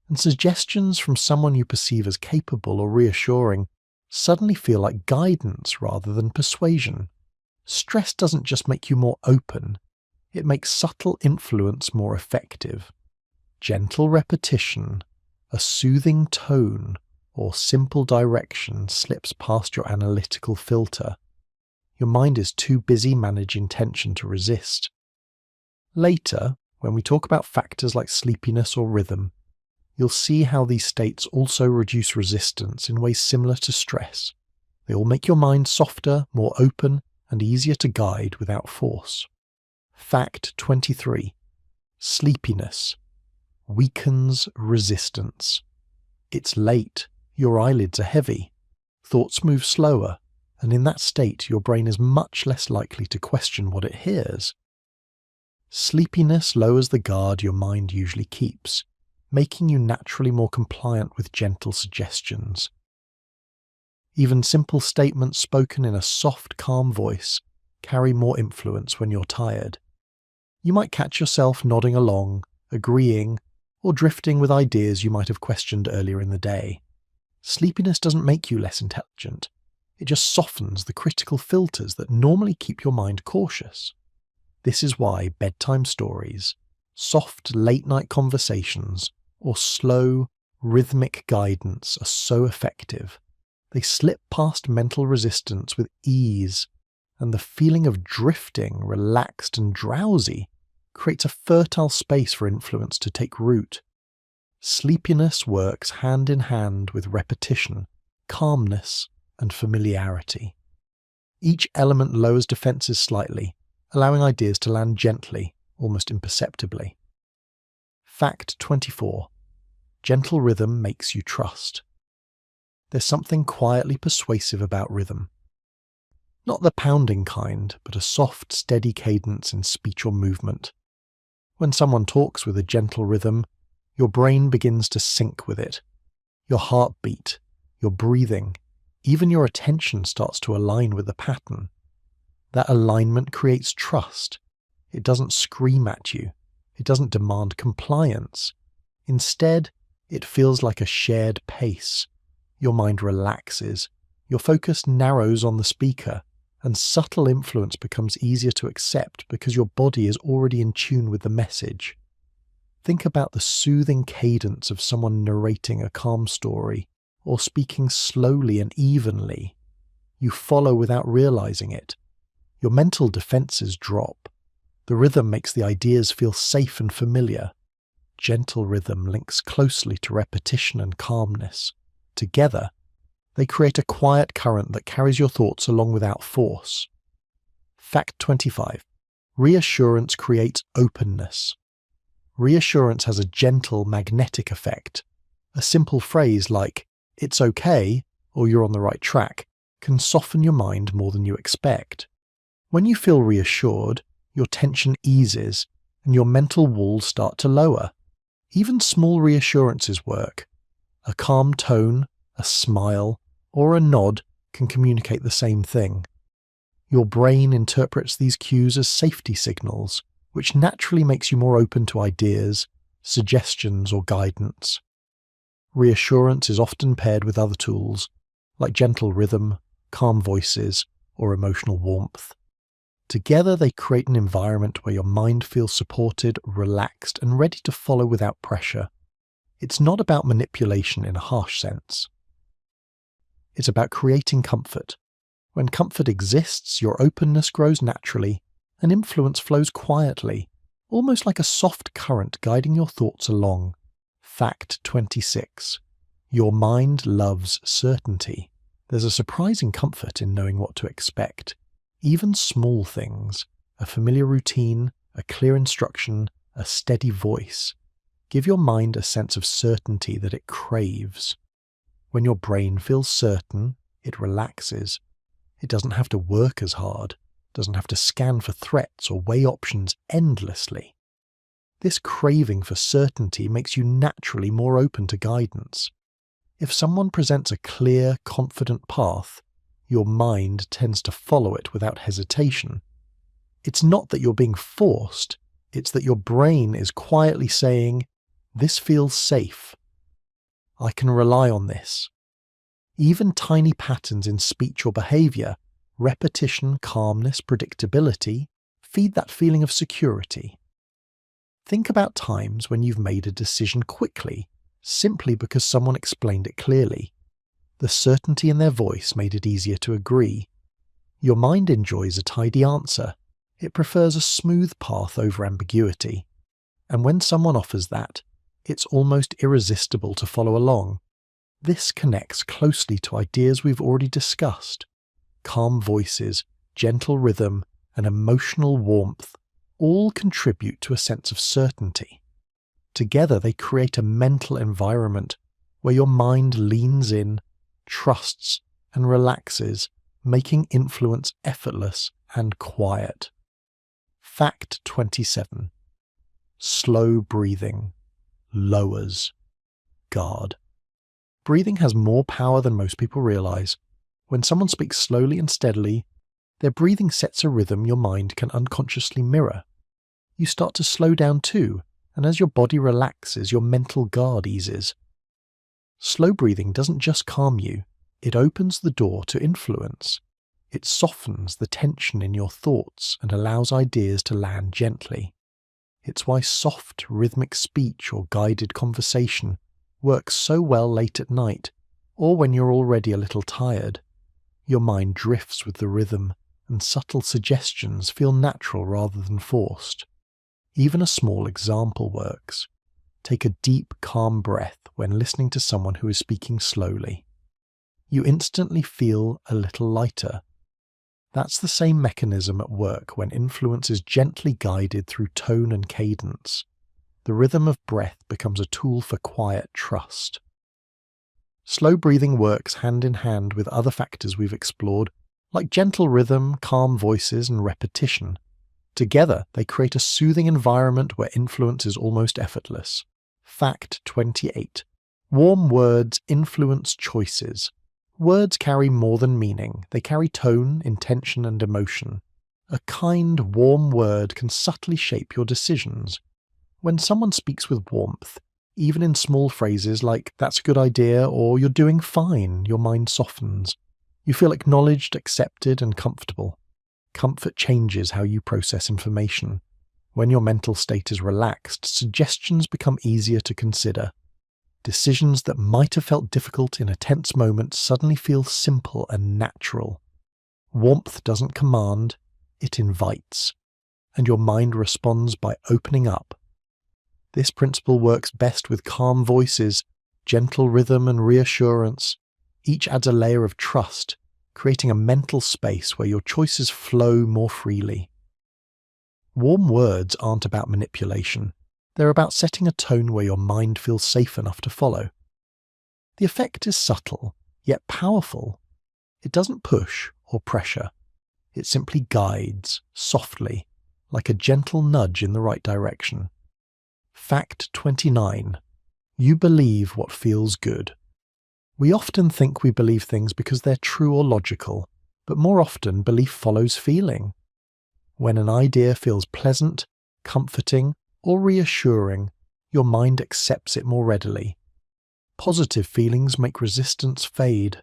And suggestions from someone you perceive as capable or reassuring suddenly feel like guidance rather than persuasion. Stress doesn't just make you more open, it makes subtle influence more effective. Gentle repetition, a soothing tone, or simple direction slips past your analytical filter. Your mind is too busy managing tension to resist. Later, when we talk about factors like sleepiness or rhythm, you'll see how these states also reduce resistance in ways similar to stress. They all make your mind softer, more open, and easier to guide without force. Fact 23. Sleepiness weakens resistance. It's late, your eyelids are heavy, thoughts move slower, and in that state your brain is much less likely to question what it hears. Sleepiness lowers the guard your mind usually keeps, making you naturally more compliant with gentle suggestions. Even simple statements spoken in a soft, calm voice carry more influence when you're tired. You might catch yourself nodding along, agreeing, or drifting with ideas you might have questioned earlier in the day. Sleepiness doesn't make you less intelligent. It just softens the critical filters that normally keep your mind cautious. This is why bedtime stories, soft late-night conversations, or slow, rhythmic guidance are so effective. They slip past mental resistance with ease, and the feeling of drifting, relaxed and drowsy creates a fertile space for influence to take root. Sleepiness works hand in hand with repetition, calmness, and familiarity. Each element lowers defenses slightly, allowing ideas to land gently, almost imperceptibly. Fact 24. Gentle rhythm makes you trust. There's something quietly persuasive about rhythm. Not the pounding kind, but a soft, steady cadence in speech or movement. When someone talks with a gentle rhythm, your brain begins to sync with it. Your heartbeat, your breathing, even your attention starts to align with the pattern. That alignment creates trust. It doesn't scream at you. It doesn't demand compliance. Instead, it feels like a shared pace. Your mind relaxes. Your focus narrows on the speaker, and subtle influence becomes easier to accept because your body is already in tune with the message. Think about the soothing cadence of someone narrating a calm story, or speaking slowly and evenly. You follow without realizing it. Your mental defenses drop. The rhythm makes the ideas feel safe and familiar. Gentle rhythm links closely to repetition and calmness. Together, they create a quiet current that carries your thoughts along without force. Fact 25. Reassurance creates openness. Reassurance has a gentle magnetic effect. A simple phrase like, "It's okay," or "You're on the right track," can soften your mind more than you expect. When you feel reassured, your tension eases and your mental walls start to lower. Even small reassurances work. A calm tone, a smile, or a nod can communicate the same thing. Your brain interprets these cues as safety signals, which naturally makes you more open to ideas, suggestions, or guidance. Reassurance is often paired with other tools, like gentle rhythm, calm voices, or emotional warmth. Together they create an environment where your mind feels supported, relaxed, and ready to follow without pressure. It's not about manipulation in a harsh sense. It's about creating comfort. When comfort exists, your openness grows naturally, and influence flows quietly, almost like a soft current guiding your thoughts along. Fact 26. Your mind loves certainty. There's a surprising comfort in knowing what to expect. Even small things, a familiar routine, a clear instruction, a steady voice, give your mind a sense of certainty that it craves. When your brain feels certain, it relaxes. It doesn't have to work as hard, doesn't have to scan for threats or weigh options endlessly. This craving for certainty makes you naturally more open to guidance. If someone presents a clear, confident path, your mind tends to follow it without hesitation. It's not that you're being forced, it's that your brain is quietly saying, "This feels safe. I can rely on this." Even tiny patterns in speech or behavior, repetition, calmness, predictability, feed that feeling of security. Think about times when you've made a decision quickly, simply because someone explained it clearly. The certainty in their voice made it easier to agree. Your mind enjoys a tidy answer. It prefers a smooth path over ambiguity. And when someone offers that, it's almost irresistible to follow along. This connects closely to ideas we've already discussed. Calm voices, gentle rhythm, and emotional warmth all contribute to a sense of certainty. Together they create a mental environment where your mind leans in, trusts, and relaxes, making influence effortless and quiet. Fact 27. Slow breathing lowers guard. Breathing has more power than most people realize. When someone speaks slowly and steadily, their breathing sets a rhythm your mind can unconsciously mirror. You start to slow down too, and as your body relaxes, your mental guard eases. Slow breathing doesn't just calm you, it opens the door to influence. It softens the tension in your thoughts and allows ideas to land gently. It's why soft, rhythmic speech or guided conversation works so well late at night, or when you're already a little tired. Your mind drifts with the rhythm, and subtle suggestions feel natural rather than forced. Even a small example works. Take a deep, calm breath when listening to someone who is speaking slowly. You instantly feel a little lighter. That's the same mechanism at work when influence is gently guided through tone and cadence. The rhythm of breath becomes a tool for quiet trust. Slow breathing works hand in hand with other factors we've explored, like gentle rhythm, calm voices, and repetition. Together, they create a soothing environment where influence is almost effortless. Fact 28. Warm words influence choices. Words carry more than meaning. They carry tone, intention, and emotion. A kind, warm word can subtly shape your decisions. When someone speaks with warmth, even in small phrases like, "that's a good idea," or "you're doing fine," your mind softens. You feel acknowledged, accepted, and comfortable. Comfort changes how you process information. When your mental state is relaxed, suggestions become easier to consider. Decisions that might have felt difficult in a tense moment suddenly feel simple and natural. Warmth doesn't command, it invites, and your mind responds by opening up. This principle works best with calm voices, gentle rhythm, and reassurance. Each adds a layer of trust, creating a mental space where your choices flow more freely. Warm words aren't about manipulation. They're about setting a tone where your mind feels safe enough to follow. The effect is subtle, yet powerful. It doesn't push or pressure. It simply guides, softly, like a gentle nudge in the right direction. Fact 29. You believe what feels good. We often think we believe things because they're true or logical, but more often belief follows feeling. When an idea feels pleasant, comforting, or reassuring, your mind accepts it more readily. Positive feelings make resistance fade.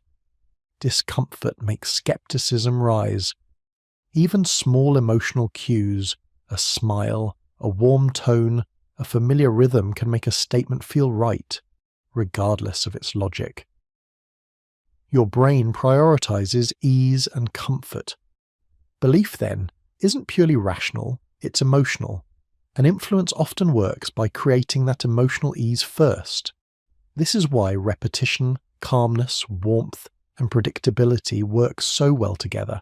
Discomfort makes skepticism rise. Even small emotional cues, a smile, a warm tone, a familiar rhythm can make a statement feel right, regardless of its logic. Your brain prioritizes ease and comfort. Belief, then, isn't purely rational, it's emotional, and influence often works by creating that emotional ease first. This is why repetition, calmness, warmth, and predictability work so well together.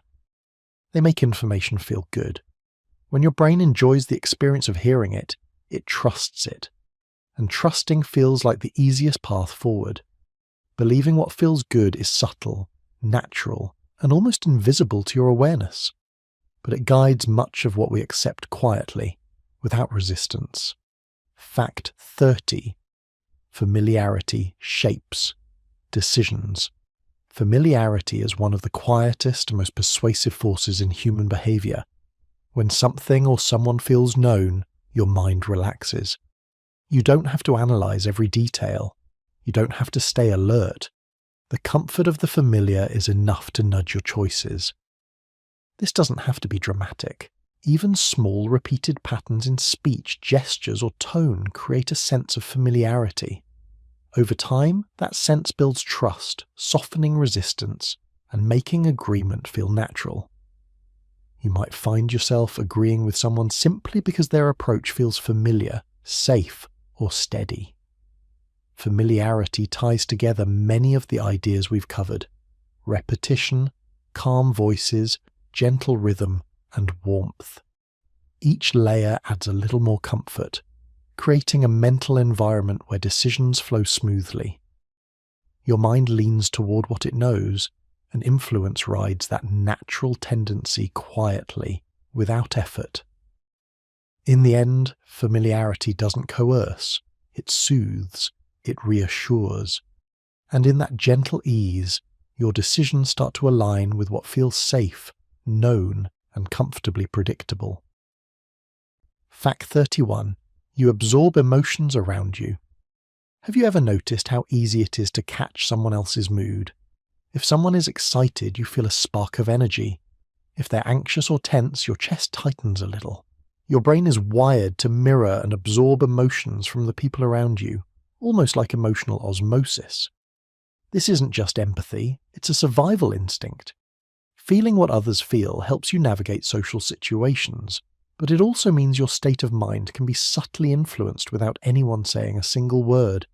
They make information feel good. When your brain enjoys the experience of hearing it, it trusts it. And trusting feels like the easiest path forward. Believing what feels good is subtle, natural, and almost invisible to your awareness. But it guides much of what we accept quietly, without resistance. Fact 30. Familiarity shapes decisions. Familiarity is one of the quietest and most persuasive forces in human behavior. When something or someone feels known, your mind relaxes. You don't have to analyze every detail. You don't have to stay alert. The comfort of the familiar is enough to nudge your choices. This doesn't have to be dramatic. Even small repeated patterns in speech, gestures, or tone create a sense of familiarity. Over time, that sense builds trust, softening resistance, and making agreement feel natural. You might find yourself agreeing with someone simply because their approach feels familiar, safe, or steady. Familiarity ties together many of the ideas we've covered: repetition, calm voices, gentle rhythm, and warmth. Each layer adds a little more comfort, creating a mental environment where decisions flow smoothly. Your mind leans toward what it knows, and influence rides that natural tendency quietly, without effort. In the end, familiarity doesn't coerce, it soothes, it reassures, and in that gentle ease, your decisions start to align with what feels safe, known, and comfortably predictable. Fact 31. You absorb emotions around you. Have you ever noticed how easy it is to catch someone else's mood? If someone is excited, you feel a spark of energy. If they're anxious or tense, your chest tightens a little. Your brain is wired to mirror and absorb emotions from the people around you, almost like emotional osmosis. This isn't just empathy, it's a survival instinct. Feeling what others feel helps you navigate social situations, but it also means your state of mind can be subtly influenced without anyone saying a single word.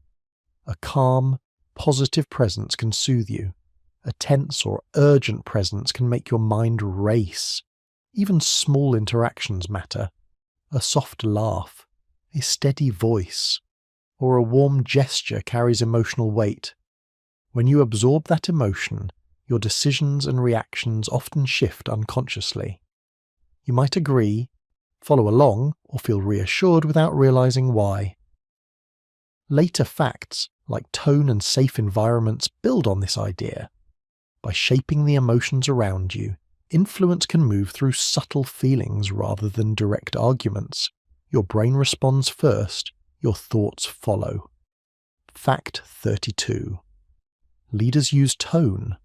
A calm, positive presence can soothe you. A tense or urgent presence can make your mind race. Even small interactions matter. A soft laugh, a steady voice, or a warm gesture carries emotional weight. When you absorb that emotion, your decisions and reactions often shift unconsciously. You might agree, follow along, or feel reassured without realizing why. Later facts, like tone and safe environments, build on this idea. By shaping the emotions around you, influence can move through subtle feelings rather than direct arguments. Your brain responds first, your thoughts follow. Fact 32. Leaders use tone,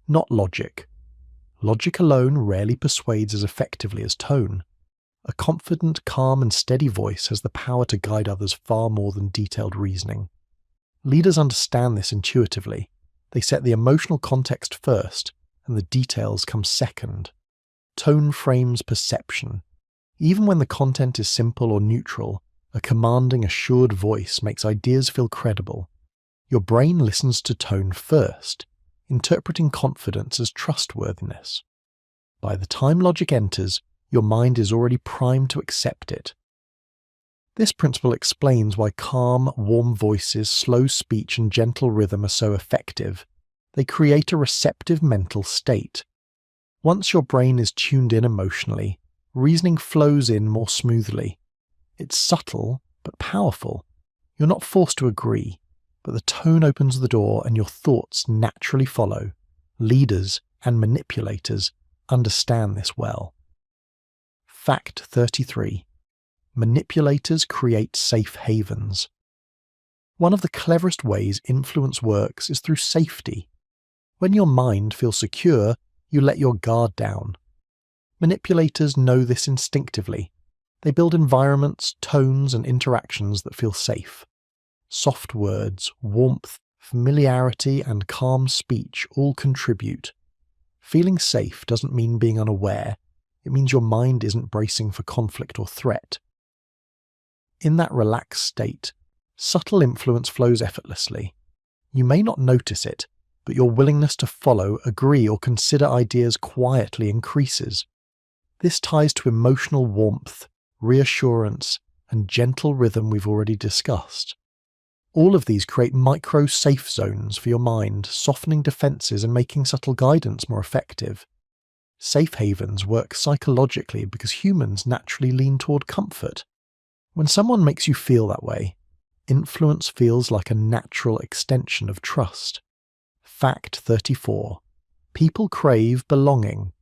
not logic. Logic alone rarely persuades as effectively as tone. A confident, calm and steady voice has the power to guide others far more than detailed reasoning. Leaders understand this intuitively. They set the emotional context first, and the details come second. Tone frames perception. Even when the content is simple or neutral, a commanding, assured voice makes ideas feel credible. Your brain listens to tone first, interpreting confidence as trustworthiness. By the time logic enters, your mind is already primed to accept it. This principle explains why calm, warm voices, slow speech, and gentle rhythm are so effective. They create a receptive mental state. Once your brain is tuned in emotionally, reasoning flows in more smoothly. It's subtle, but powerful. You're not forced to agree, but the tone opens the door and your thoughts naturally follow. Leaders and manipulators understand this well. Fact 33. Manipulators create safe havens. One of the cleverest ways influence works is through safety. When your mind feels secure, you let your guard down. Manipulators know this instinctively. They build environments, tones, and interactions that feel safe. Soft words, warmth, familiarity, and calm speech all contribute. Feeling safe doesn't mean being unaware. It means your mind isn't bracing for conflict or threat. In that relaxed state, subtle influence flows effortlessly. You may not notice it, but your willingness to follow, agree, or consider ideas quietly increases. This ties to emotional warmth, reassurance, and gentle rhythm we've already discussed. All of these create micro-safe zones for your mind, softening defenses and making subtle guidance more effective. Safe havens work psychologically because humans naturally lean toward comfort. When someone makes you feel that way, influence feels like a natural extension of trust. Fact 34. People crave belonging.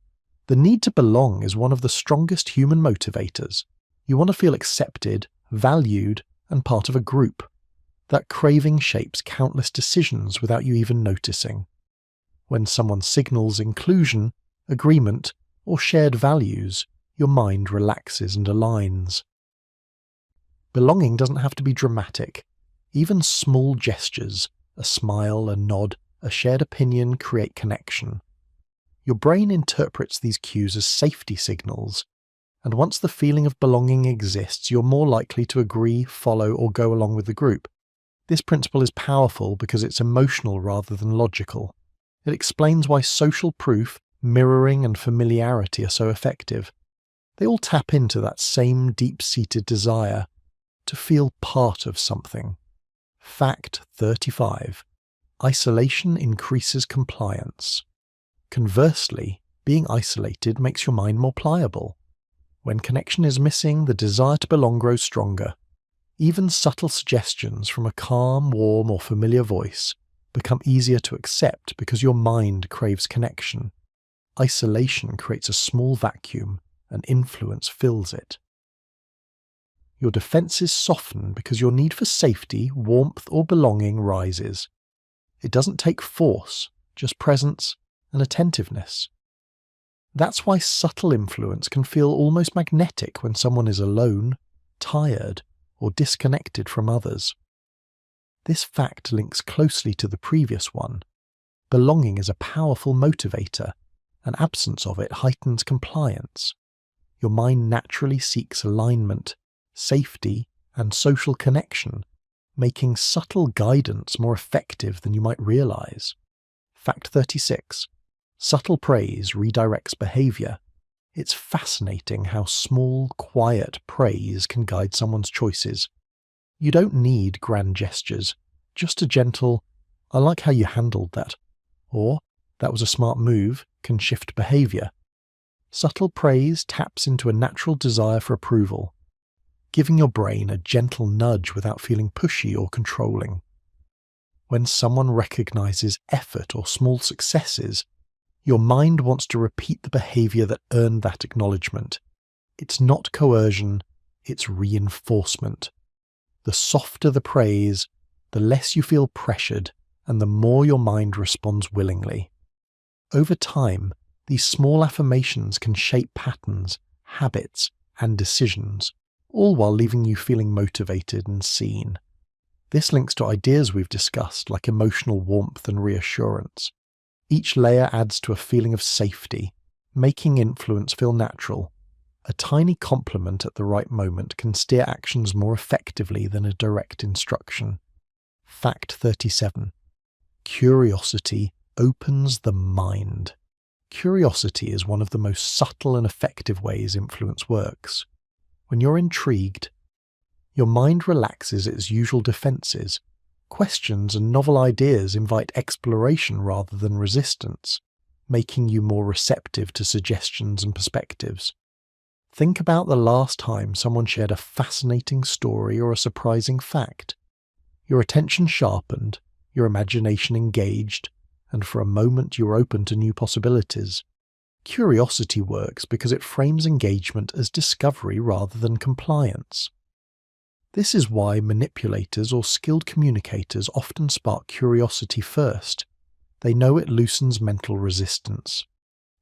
The need to belong is one of the strongest human motivators. You want to feel accepted, valued, and part of a group. That craving shapes countless decisions without you even noticing. When someone signals inclusion, agreement, or shared values, your mind relaxes and aligns. Belonging doesn't have to be dramatic. Even small gestures, a smile, a nod, a shared opinion create connection. Your brain interprets these cues as safety signals, and once the feeling of belonging exists, you're more likely to agree, follow, or go along with the group. This principle is powerful because it's emotional rather than logical. It explains why social proof, mirroring, and familiarity are so effective. They all tap into that same deep-seated desire to feel part of something. Fact 35. Isolation increases compliance. Conversely, being isolated makes your mind more pliable. When connection is missing, the desire to belong grows stronger. Even subtle suggestions from a calm, warm, or familiar voice become easier to accept because your mind craves connection. Isolation creates a small vacuum, and influence fills it. your defenses soften because your need for safety, warmth, or belonging rises. It doesn't take force, just presence and attentiveness. That's why subtle influence can feel almost magnetic when someone is alone, tired, or disconnected from others. This fact links closely to the previous one. Belonging is a powerful motivator, and absence of it heightens compliance. Your mind naturally seeks alignment, safety, and social connection, making subtle guidance more effective than you might realize. Fact 36. Subtle praise redirects behavior. It's fascinating how small, quiet praise can guide someone's choices. You don't need grand gestures, just a gentle, "I like how you handled that," or "that was a smart move," can shift behavior. Subtle praise taps into a natural desire for approval, giving your brain a gentle nudge without feeling pushy or controlling. When someone recognizes effort or small successes, your mind wants to repeat the behavior that earned that acknowledgement. It's not coercion, it's reinforcement. The softer the praise, the less you feel pressured, and the more your mind responds willingly. Over time, these small affirmations can shape patterns, habits, and decisions, all while leaving you feeling motivated and seen. This links to ideas we've discussed, like emotional warmth and reassurance. Each layer adds to a feeling of safety, making influence feel natural. A tiny compliment at the right moment can steer actions more effectively than a direct instruction. Fact 37. Curiosity opens the mind. Curiosity is one of the most subtle and effective ways influence works. When you're intrigued, your mind relaxes its usual defenses. Questions and novel ideas invite exploration rather than resistance, making you more receptive to suggestions and perspectives. Think about the last time someone shared a fascinating story or a surprising fact. Your attention sharpened, your imagination engaged, and for a moment you were open to new possibilities. Curiosity works because it frames engagement as discovery rather than compliance. This is why manipulators or skilled communicators often spark curiosity first. They know it loosens mental resistance.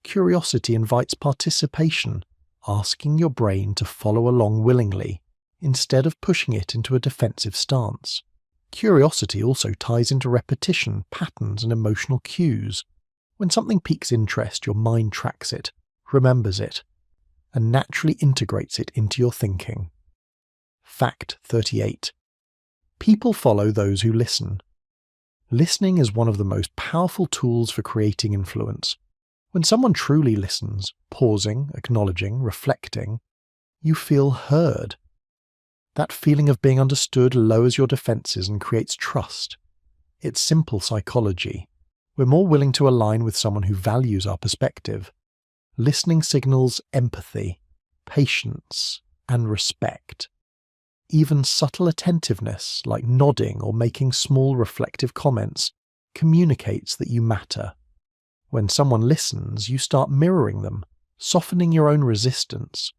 Curiosity invites participation, asking your brain to follow along willingly, instead of pushing it into a defensive stance. Curiosity also ties into repetition, patterns, and emotional cues. When something piques interest, your mind tracks it, remembers it, and naturally integrates it into your thinking. Fact 38. People follow those who listen. Listening is one of the most powerful tools for creating influence. When someone truly listens, pausing, acknowledging, reflecting, you feel heard. That feeling of being understood lowers your defenses and creates trust. It's simple psychology. We're more willing to align with someone who values our perspective. Listening signals empathy, patience, and respect. Even subtle attentiveness, like nodding or making small reflective comments, communicates that you matter. When someone listens, you start mirroring them, softening your own resistance.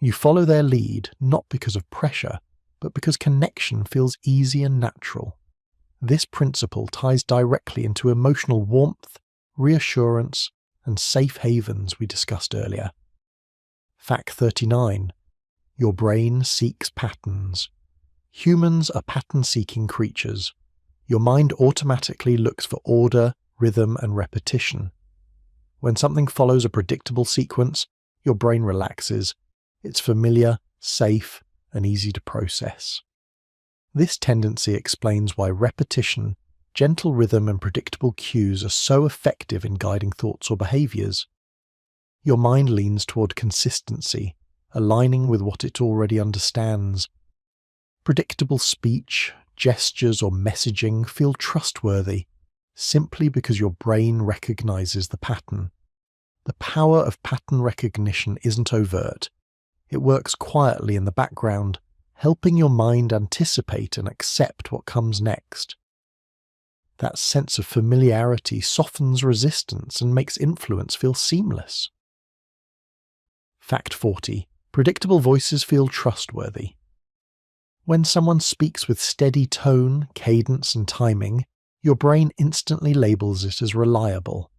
You follow their lead not because of pressure, but because connection feels easy and natural. This principle ties directly into emotional warmth, reassurance, and safe havens we discussed earlier. Fact 39. Your brain seeks patterns. Humans are pattern-seeking creatures. Your mind automatically looks for order, rhythm, and repetition. When something follows a predictable sequence, your brain relaxes. It's familiar, safe, and easy to process. This tendency explains why repetition, gentle rhythm, and predictable cues are so effective in guiding thoughts or behaviors. Your mind leans toward consistency, aligning with what it already understands. Predictable speech, gestures, or messaging feel trustworthy, simply because your brain recognizes the pattern. The power of pattern recognition isn't overt. It works quietly in the background, helping your mind anticipate and accept what comes next. That sense of familiarity softens resistance and makes influence feel seamless. Fact 40. Predictable voices feel trustworthy. When someone speaks with steady tone, cadence, and timing, your brain instantly labels it as reliable.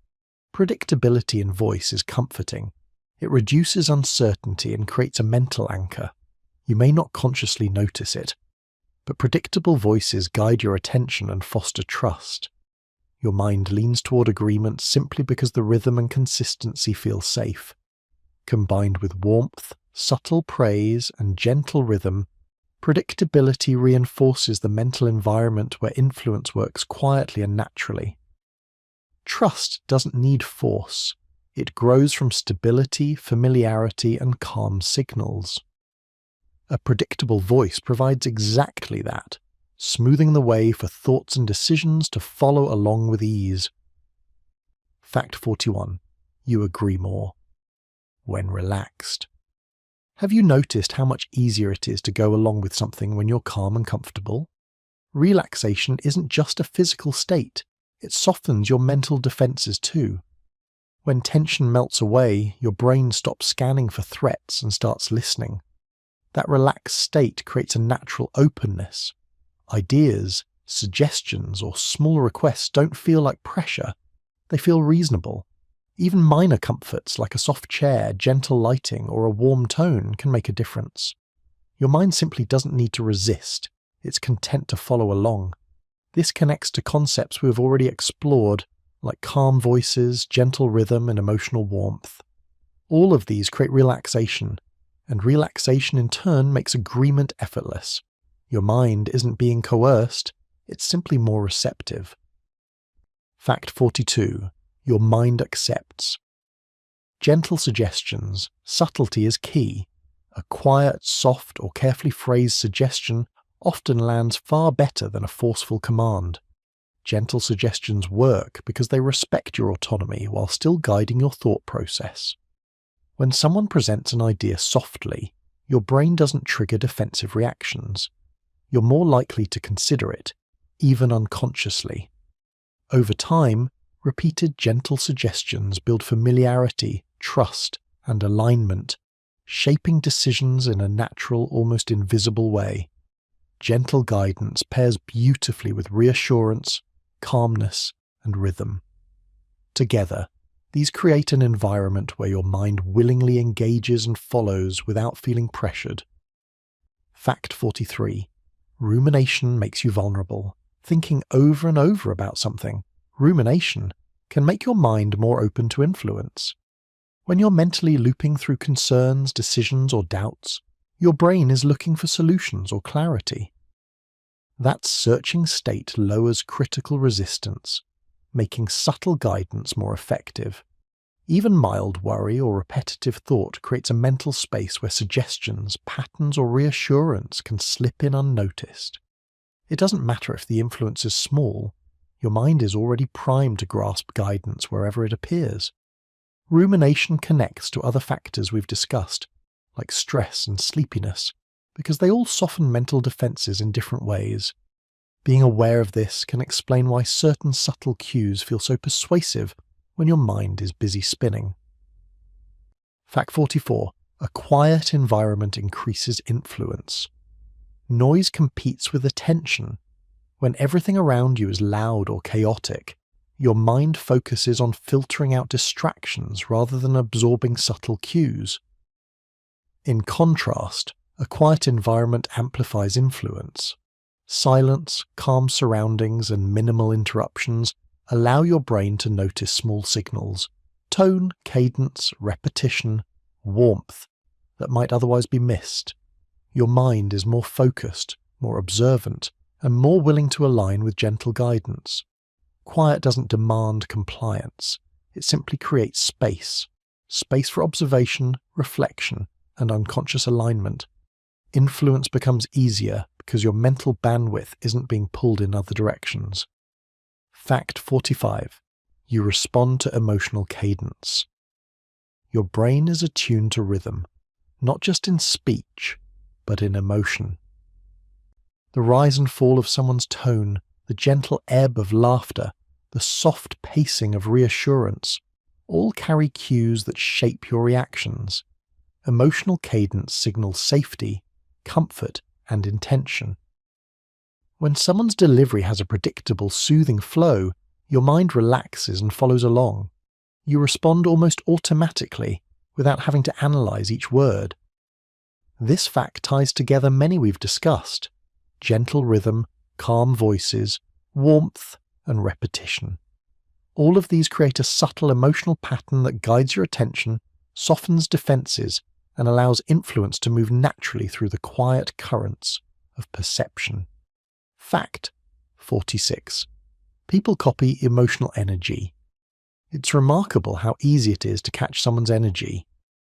Predictability in voice is comforting. It reduces uncertainty and creates a mental anchor. You may not consciously notice it, but predictable voices guide your attention and foster trust. Your mind leans toward agreement simply because the rhythm and consistency feel safe. Combined with warmth, subtle praise, and gentle rhythm, predictability reinforces the mental environment where influence works quietly and naturally. Trust doesn't need force. It grows from stability, familiarity, and calm signals. A predictable voice provides exactly that, smoothing the way for thoughts and decisions to follow along with ease. Fact 41. You agree more. When relaxed. Have you noticed how much easier it is to go along with something when you're calm and comfortable? Relaxation isn't just a physical state, it softens your mental defenses too. When tension melts away, your brain stops scanning for threats and starts listening. That relaxed state creates a natural openness. Ideas, suggestions, or small requests don't feel like pressure. They feel reasonable. Even minor comforts like a soft chair, gentle lighting, or a warm tone can make a difference. Your mind simply doesn't need to resist. It's content to follow along. This connects to concepts we've already explored, like calm voices, gentle rhythm, and emotional warmth. All of these create relaxation, and relaxation in turn makes agreement effortless. Your mind isn't being coerced, it's simply more receptive. Fact 42. Your mind accepts. Gentle suggestions, subtlety is key. A quiet, soft, or carefully phrased suggestion often lands far better than a forceful command. Gentle suggestions work because they respect your autonomy while still guiding your thought process. When someone presents an idea softly, your brain doesn't trigger defensive reactions. You're more likely to consider it, even unconsciously. Over time, repeated gentle suggestions build familiarity, trust, and alignment, shaping decisions in a natural, almost invisible way. Gentle guidance pairs beautifully with reassurance, calmness, and rhythm. Together, these create an environment where your mind willingly engages and follows without feeling pressured. Fact 43. Rumination makes you vulnerable. Thinking over and over about something, rumination, can make your mind more open to influence. When you're mentally looping through concerns, decisions, or doubts, your brain is looking for solutions or clarity. That searching state lowers critical resistance, making subtle guidance more effective. Even mild worry or repetitive thought creates a mental space where suggestions, patterns, or reassurance can slip in unnoticed. It doesn't matter if the influence is small, your mind is already primed to grasp guidance wherever it appears. Rumination connects to other factors we've discussed, like stress and sleepiness, because they all soften mental defenses in different ways. Being aware of this can explain why certain subtle cues feel so persuasive when your mind is busy spinning. Fact 44. A quiet environment increases influence. Noise competes with attention. When everything around you is loud or chaotic, your mind focuses on filtering out distractions rather than absorbing subtle cues. In contrast, a quiet environment amplifies influence. Silence, calm surroundings, and minimal interruptions allow your brain to notice small signals, tone, cadence, repetition, warmth, that might otherwise be missed. Your mind is more focused, more observant, and more willing to align with gentle guidance. Quiet doesn't demand compliance. It simply creates space for observation, reflection, and unconscious alignment. Influence becomes easier because your mental bandwidth isn't being pulled in other directions. Fact 45. You respond to emotional cadence. Your brain is attuned to rhythm, not just in speech, but in emotion. The rise and fall of someone's tone, the gentle ebb of laughter, the soft pacing of reassurance, all carry cues that shape your reactions. Emotional cadence signals safety, comfort, and intention. When someone's delivery has a predictable, soothing flow, your mind relaxes and follows along. You respond almost automatically, without having to analyze each word. This fact ties together many we've discussed: gentle rhythm, calm voices, warmth, and repetition. All of these create a subtle emotional pattern that guides your attention, softens defenses, and allows influence to move naturally through the quiet currents of perception. Fact 46. People copy emotional energy. It's remarkable how easy it is to catch someone's energy.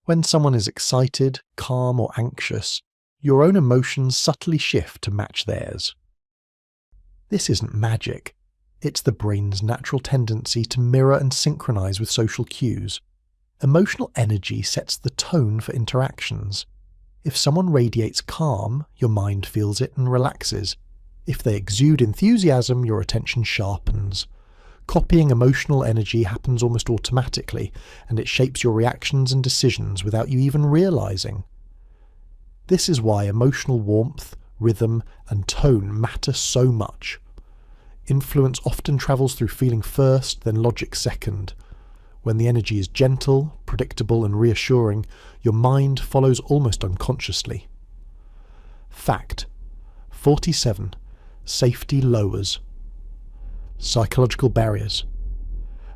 When someone is excited, calm, or anxious, your own emotions subtly shift to match theirs. This isn't magic. It's the brain's natural tendency to mirror and synchronize with social cues. Emotional energy sets the tone for interactions. If someone radiates calm, your mind feels it and relaxes. If they exude enthusiasm, your attention sharpens. Copying emotional energy happens almost automatically, and it shapes your reactions and decisions without you even realizing. This is why emotional warmth, rhythm, and tone matter so much. Influence often travels through feeling first, then logic second. When the energy is gentle, predictable, and reassuring, your mind follows almost unconsciously. Fact 47. Safety lowers. Psychological barriers.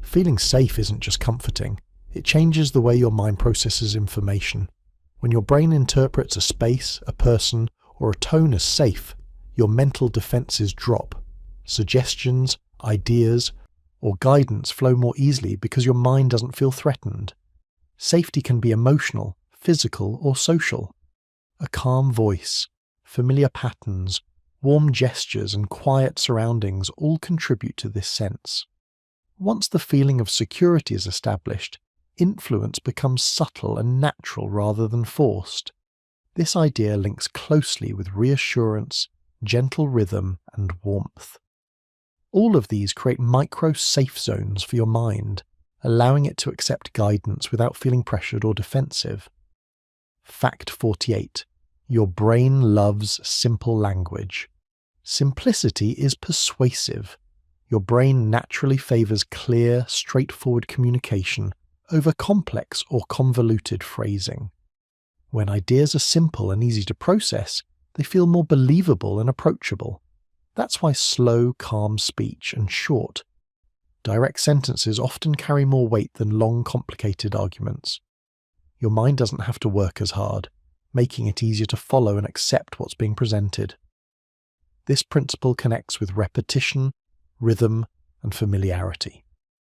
Feeling safe isn't just comforting. It changes the way your mind processes information. When your brain interprets a space, a person, or a tone as safe, your mental defenses drop. Suggestions, ideas, or guidance flow more easily because your mind doesn't feel threatened. Safety can be emotional, physical, or social. A calm voice, familiar patterns, warm gestures, and quiet surroundings all contribute to this sense. Once the feeling of security is established, influence becomes subtle and natural rather than forced. This idea links closely with reassurance, gentle rhythm, and warmth. All of these create micro safe zones for your mind, allowing it to accept guidance without feeling pressured or defensive. Fact 48. Your brain loves simple language. Simplicity is persuasive. Your brain naturally favors clear, straightforward communication over complex or convoluted phrasing. When ideas are simple and easy to process, they feel more believable and approachable. That's why slow, calm speech and short, direct sentences often carry more weight than long, complicated arguments. Your mind doesn't have to work as hard, making it easier to follow and accept what's being presented. This principle connects with repetition, rhythm, and familiarity.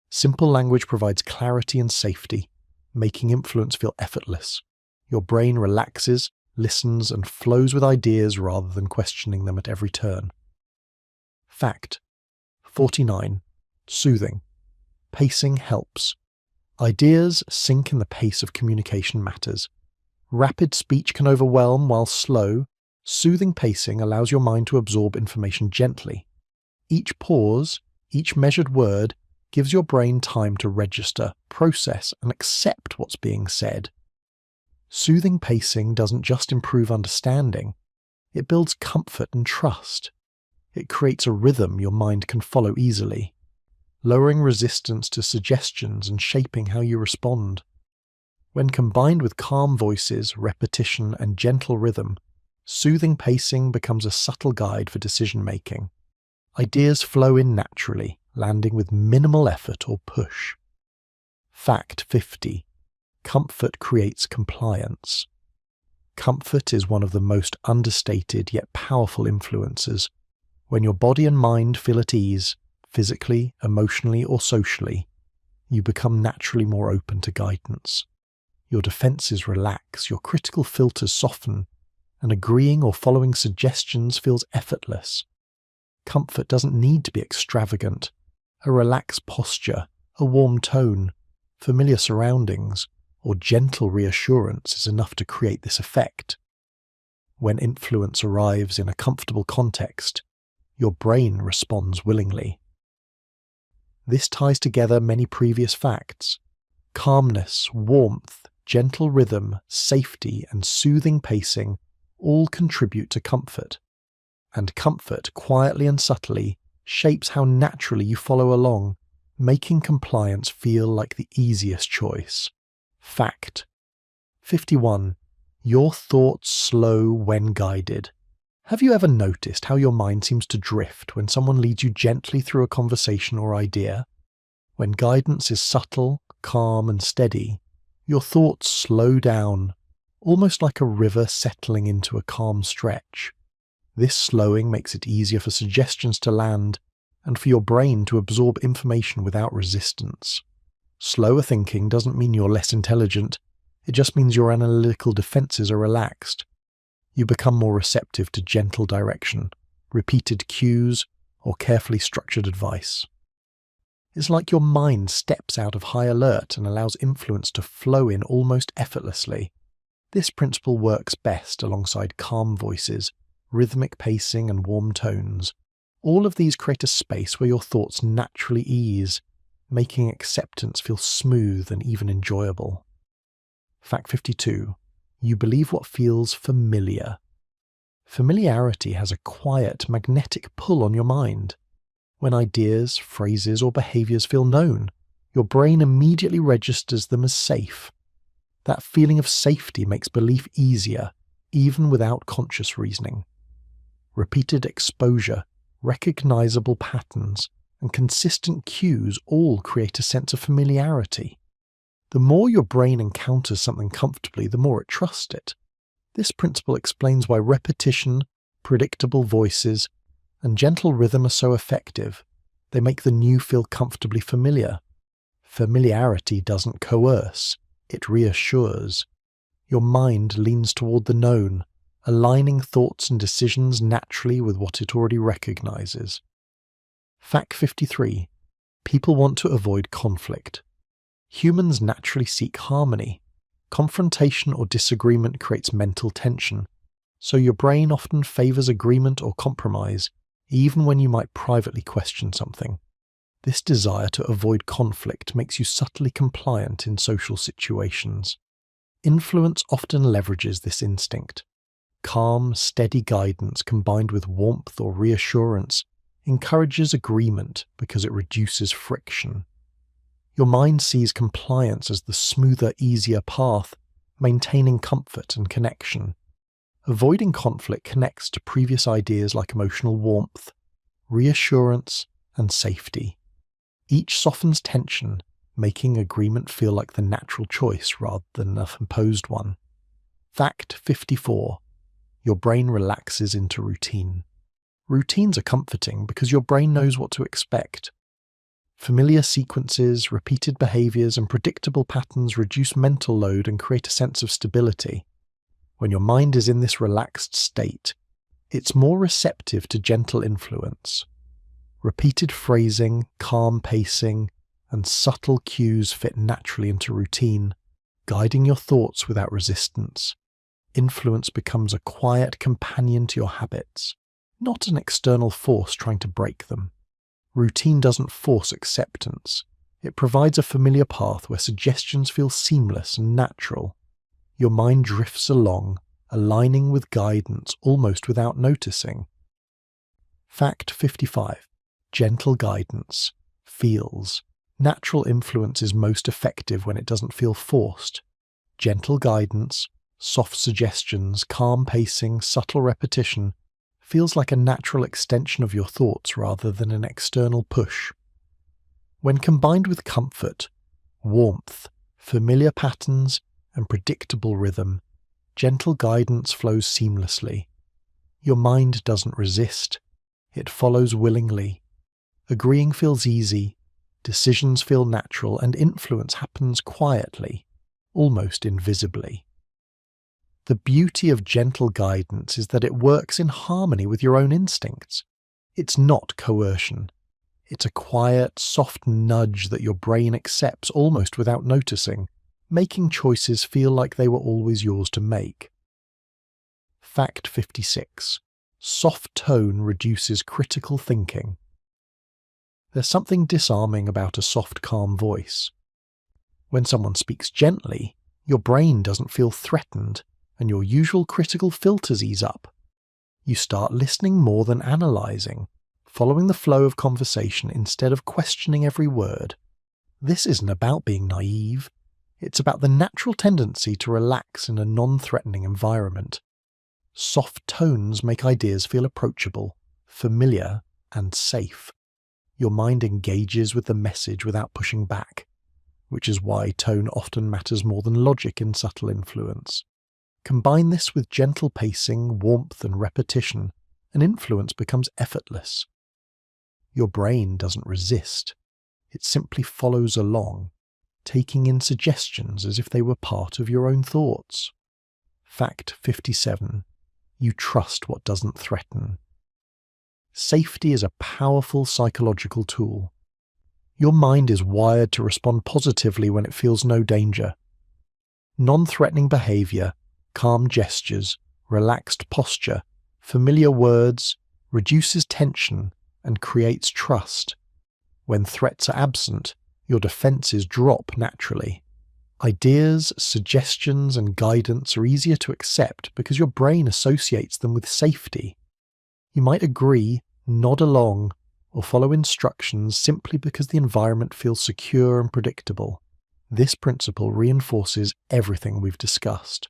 Simple language provides clarity and safety, making influence feel effortless. Your brain relaxes, listens, and flows with ideas rather than questioning them at every turn. Fact 49. Soothing. Pacing helps. Ideas sync in the pace of communication matters. Rapid speech can overwhelm, while slow, soothing pacing allows your mind to absorb information gently. Each pause, each measured word, gives your brain time to register, process, and accept what's being said. Soothing pacing doesn't just improve understanding, it builds comfort and trust. It creates a rhythm your mind can follow easily, lowering resistance to suggestions and shaping how you respond. When combined with calm voices, repetition, and gentle rhythm, soothing pacing becomes a subtle guide for decision-making. Ideas flow in naturally, landing with minimal effort or push. Fact 50. Comfort creates compliance. Comfort is one of the most understated yet powerful influences. When your body and mind feel at ease, physically, emotionally, or socially, you become naturally more open to guidance. Your defenses relax, your critical filters soften, and agreeing or following suggestions feels effortless. Comfort doesn't need to be extravagant. A relaxed posture, a warm tone, familiar surroundings, or gentle reassurance is enough to create this effect. When influence arrives in a comfortable context, your brain responds willingly. This ties together many previous facts. Calmness, warmth, gentle rhythm, safety, and soothing pacing all contribute to comfort. And comfort, quietly and subtly, shapes how naturally you follow along, making compliance feel like the easiest choice. Fact. 51. Your thoughts slow when guided. Have you ever noticed how your mind seems to drift when someone leads you gently through a conversation or idea? When guidance is subtle, calm, and steady, your thoughts slow down, almost like a river settling into a calm stretch. This slowing makes it easier for suggestions to land and for your brain to absorb information without resistance. Slower thinking doesn't mean you're less intelligent, it just means your analytical defenses are relaxed. You become more receptive to gentle direction, repeated cues, or carefully structured advice. It's like your mind steps out of high alert and allows influence to flow in almost effortlessly. This principle works best alongside calm voices, rhythmic pacing, and warm tones. All of these create a space where your thoughts naturally ease, making acceptance feel smooth and even enjoyable. Fact 52. You believe what feels familiar. Familiarity has a quiet, magnetic pull on your mind. When ideas, phrases, or behaviors feel known, your brain immediately registers them as safe. That feeling of safety makes belief easier, even without conscious reasoning. Repeated exposure, recognizable patterns, and consistent cues all create a sense of familiarity. The more your brain encounters something comfortably, the more it trusts it. This principle explains why repetition, predictable voices, and gentle rhythm are so effective. They make the new feel comfortably familiar. Familiarity doesn't coerce, it reassures. Your mind leans toward the known, aligning thoughts and decisions naturally with what it already recognizes. Fact 53. People want to avoid conflict. Humans naturally seek harmony. Confrontation or disagreement creates mental tension, so your brain often favors agreement or compromise, even when you might privately question something. This desire to avoid conflict makes you subtly compliant in social situations. Influence often leverages this instinct. Calm, steady guidance combined with warmth or reassurance encourages agreement because it reduces friction. Your mind sees compliance as the smoother, easier path, maintaining comfort and connection. Avoiding conflict connects to previous ideas like emotional warmth, reassurance, and safety. Each softens tension, making agreement feel like the natural choice rather than an imposed one. Fact 54. Your brain relaxes into routine. Routines are comforting because your brain knows what to expect. Familiar sequences, repeated behaviors, and predictable patterns reduce mental load and create a sense of stability. When your mind is in this relaxed state, it's more receptive to gentle influence. Repeated phrasing, calm pacing, and subtle cues fit naturally into routine, guiding your thoughts without resistance. Influence becomes a quiet companion to your habits, not an external force trying to break them. Routine doesn't force acceptance. It provides a familiar path where suggestions feel seamless and natural. Your mind drifts along, aligning with guidance almost without noticing. Fact 55. Gentle guidance feels. Natural influence is most effective when it doesn't feel forced. Gentle guidance, soft suggestions, calm pacing, subtle repetition feels like a natural extension of your thoughts rather than an external push. When combined with comfort, warmth, familiar patterns, and predictable rhythm, gentle guidance flows seamlessly. Your mind doesn't resist, it follows willingly. Agreeing feels easy, decisions feel natural, and influence happens quietly, almost invisibly. The beauty of gentle guidance is that it works in harmony with your own instincts. It's not coercion. It's a quiet, soft nudge that your brain accepts almost without noticing, making choices feel like they were always yours to make. Fact 56. Soft tone reduces critical thinking. There's something disarming about a soft, calm voice. When someone speaks gently, your brain doesn't feel threatened. and your usual critical filters ease up. You start listening more than analysing, following the flow of conversation instead of questioning every word. This isn't about being naive. It's about the natural tendency to relax in a non-threatening environment. Soft tones make ideas feel approachable, familiar, and safe. Your mind engages with the message without pushing back, which is why tone often matters more than logic in subtle influence. Combine this with gentle pacing, warmth, and repetition, and influence becomes effortless. Your brain doesn't resist. It simply follows along, taking in suggestions as if they were part of your own thoughts. Fact 57. You trust what doesn't threaten. Safety is a powerful psychological tool. Your mind is wired to respond positively when it feels no danger. Non-threatening behavior, calm gestures, relaxed posture, familiar words, reduces tension and creates trust. When threats are absent, your defenses drop naturally. Ideas, suggestions, and guidance are easier to accept because your brain associates them with safety. You might agree, nod along, or follow instructions simply because the environment feels secure and predictable. This principle reinforces everything we've discussed.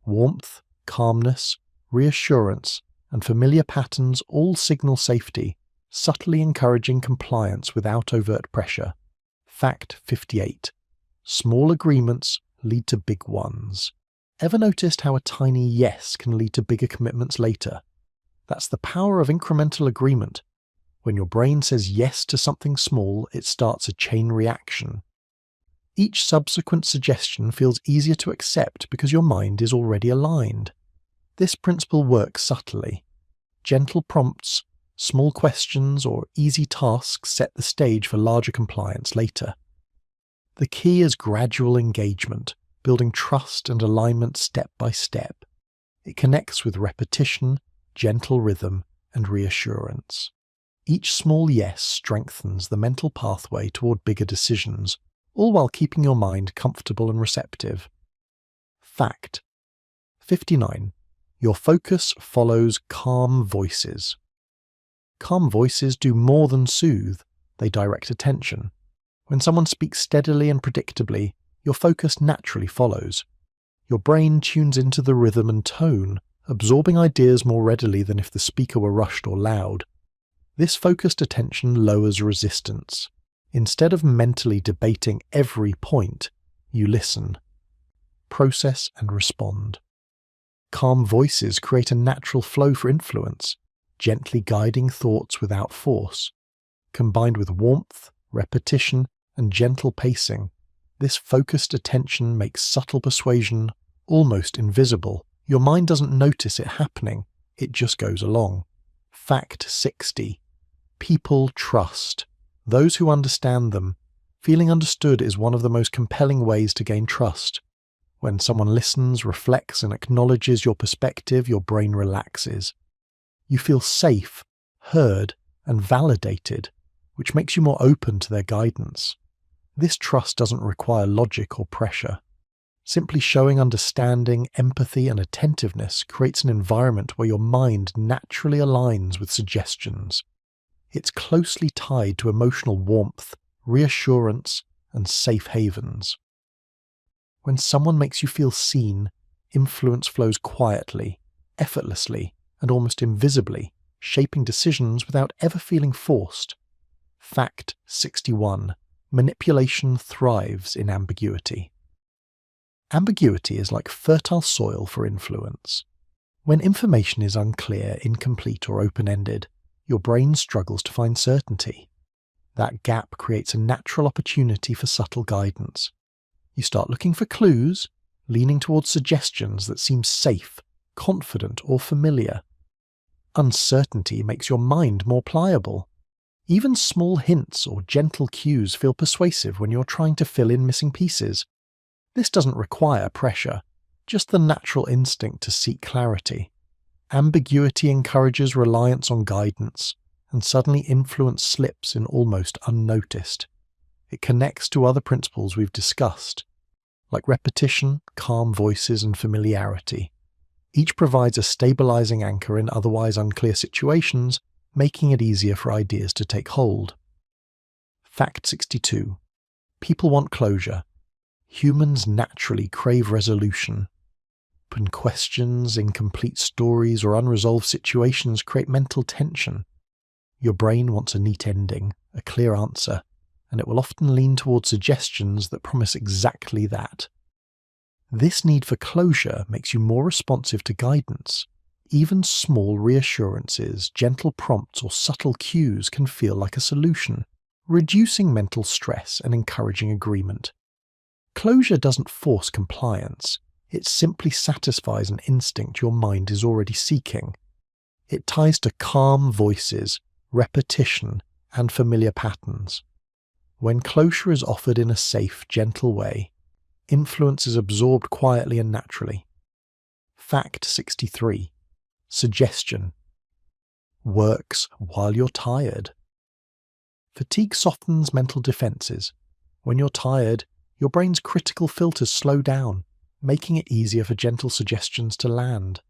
Warmth, calmness, reassurance, and familiar patterns all signal safety, subtly encouraging compliance without overt pressure. Fact 58. Small agreements lead to big ones. Ever noticed how a tiny yes can lead to bigger commitments later? That's the power of incremental agreement. When your brain says yes to something small, it starts a chain reaction. Each subsequent suggestion feels easier to accept because your mind is already aligned. This principle works subtly. Gentle prompts, small questions, or easy tasks set the stage for larger compliance later. The key is gradual engagement, building trust and alignment step by step. It connects with repetition, gentle rhythm, and reassurance. Each small yes strengthens the mental pathway toward bigger decisions, all while keeping your mind comfortable and receptive. Fact 59. Your focus follows calm voices. Calm voices do more than soothe, they direct attention. When someone speaks steadily and predictably, your focus naturally follows. Your brain tunes into the rhythm and tone, absorbing ideas more readily than if the speaker were rushed or loud. This focused attention lowers resistance. Instead of mentally debating every point, you listen, process, and respond. Calm voices create a natural flow for influence, gently guiding thoughts without force. Combined with warmth, repetition, and gentle pacing, this focused attention makes subtle persuasion almost invisible. Your mind doesn't notice it happening, it just goes along. Fact 60. People trust. Those who understand them. Feeling understood is one of the most compelling ways to gain trust. When someone listens, reflects, and acknowledges your perspective, your brain relaxes. You feel safe, heard, and validated, which makes you more open to their guidance. This trust doesn't require logic or pressure. Simply showing understanding, empathy, and attentiveness creates an environment where your mind naturally aligns with suggestions. It's closely tied to emotional warmth, reassurance, and safe havens. When someone makes you feel seen, influence flows quietly, effortlessly, and almost invisibly, shaping decisions without ever feeling forced. Fact 61. Manipulation thrives in ambiguity. Ambiguity is like fertile soil for influence. When information is unclear, incomplete, or open-ended, your brain struggles to find certainty. That gap creates a natural opportunity for subtle guidance. You start looking for clues, leaning towards suggestions that seem safe, confident, or familiar. Uncertainty makes your mind more pliable. Even small hints or gentle cues feel persuasive when you're trying to fill in missing pieces. This doesn't require pressure, just the natural instinct to seek clarity. Ambiguity encourages reliance on guidance, and suddenly influence slips in almost unnoticed. It connects to other principles we've discussed, like repetition, calm voices, and familiarity. Each provides a stabilizing anchor in otherwise unclear situations, making it easier for ideas to take hold. Fact 62. People want closure. Humans naturally crave resolution. Open questions, incomplete stories, or unresolved situations create mental tension. Your brain wants a neat ending, a clear answer, and it will often lean towards suggestions that promise exactly that. This need for closure makes you more responsive to guidance. Even small reassurances, gentle prompts, or subtle cues can feel like a solution, reducing mental stress and encouraging agreement. Closure doesn't force compliance. It simply satisfies an instinct your mind is already seeking. It ties to calm voices, repetition, and familiar patterns. When closure is offered in a safe, gentle way, influence is absorbed quietly and naturally. Fact 63. Suggestion works while you're tired. Fatigue softens mental defenses. When you're tired, your brain's critical filters slow down, making it easier for gentle suggestions to land.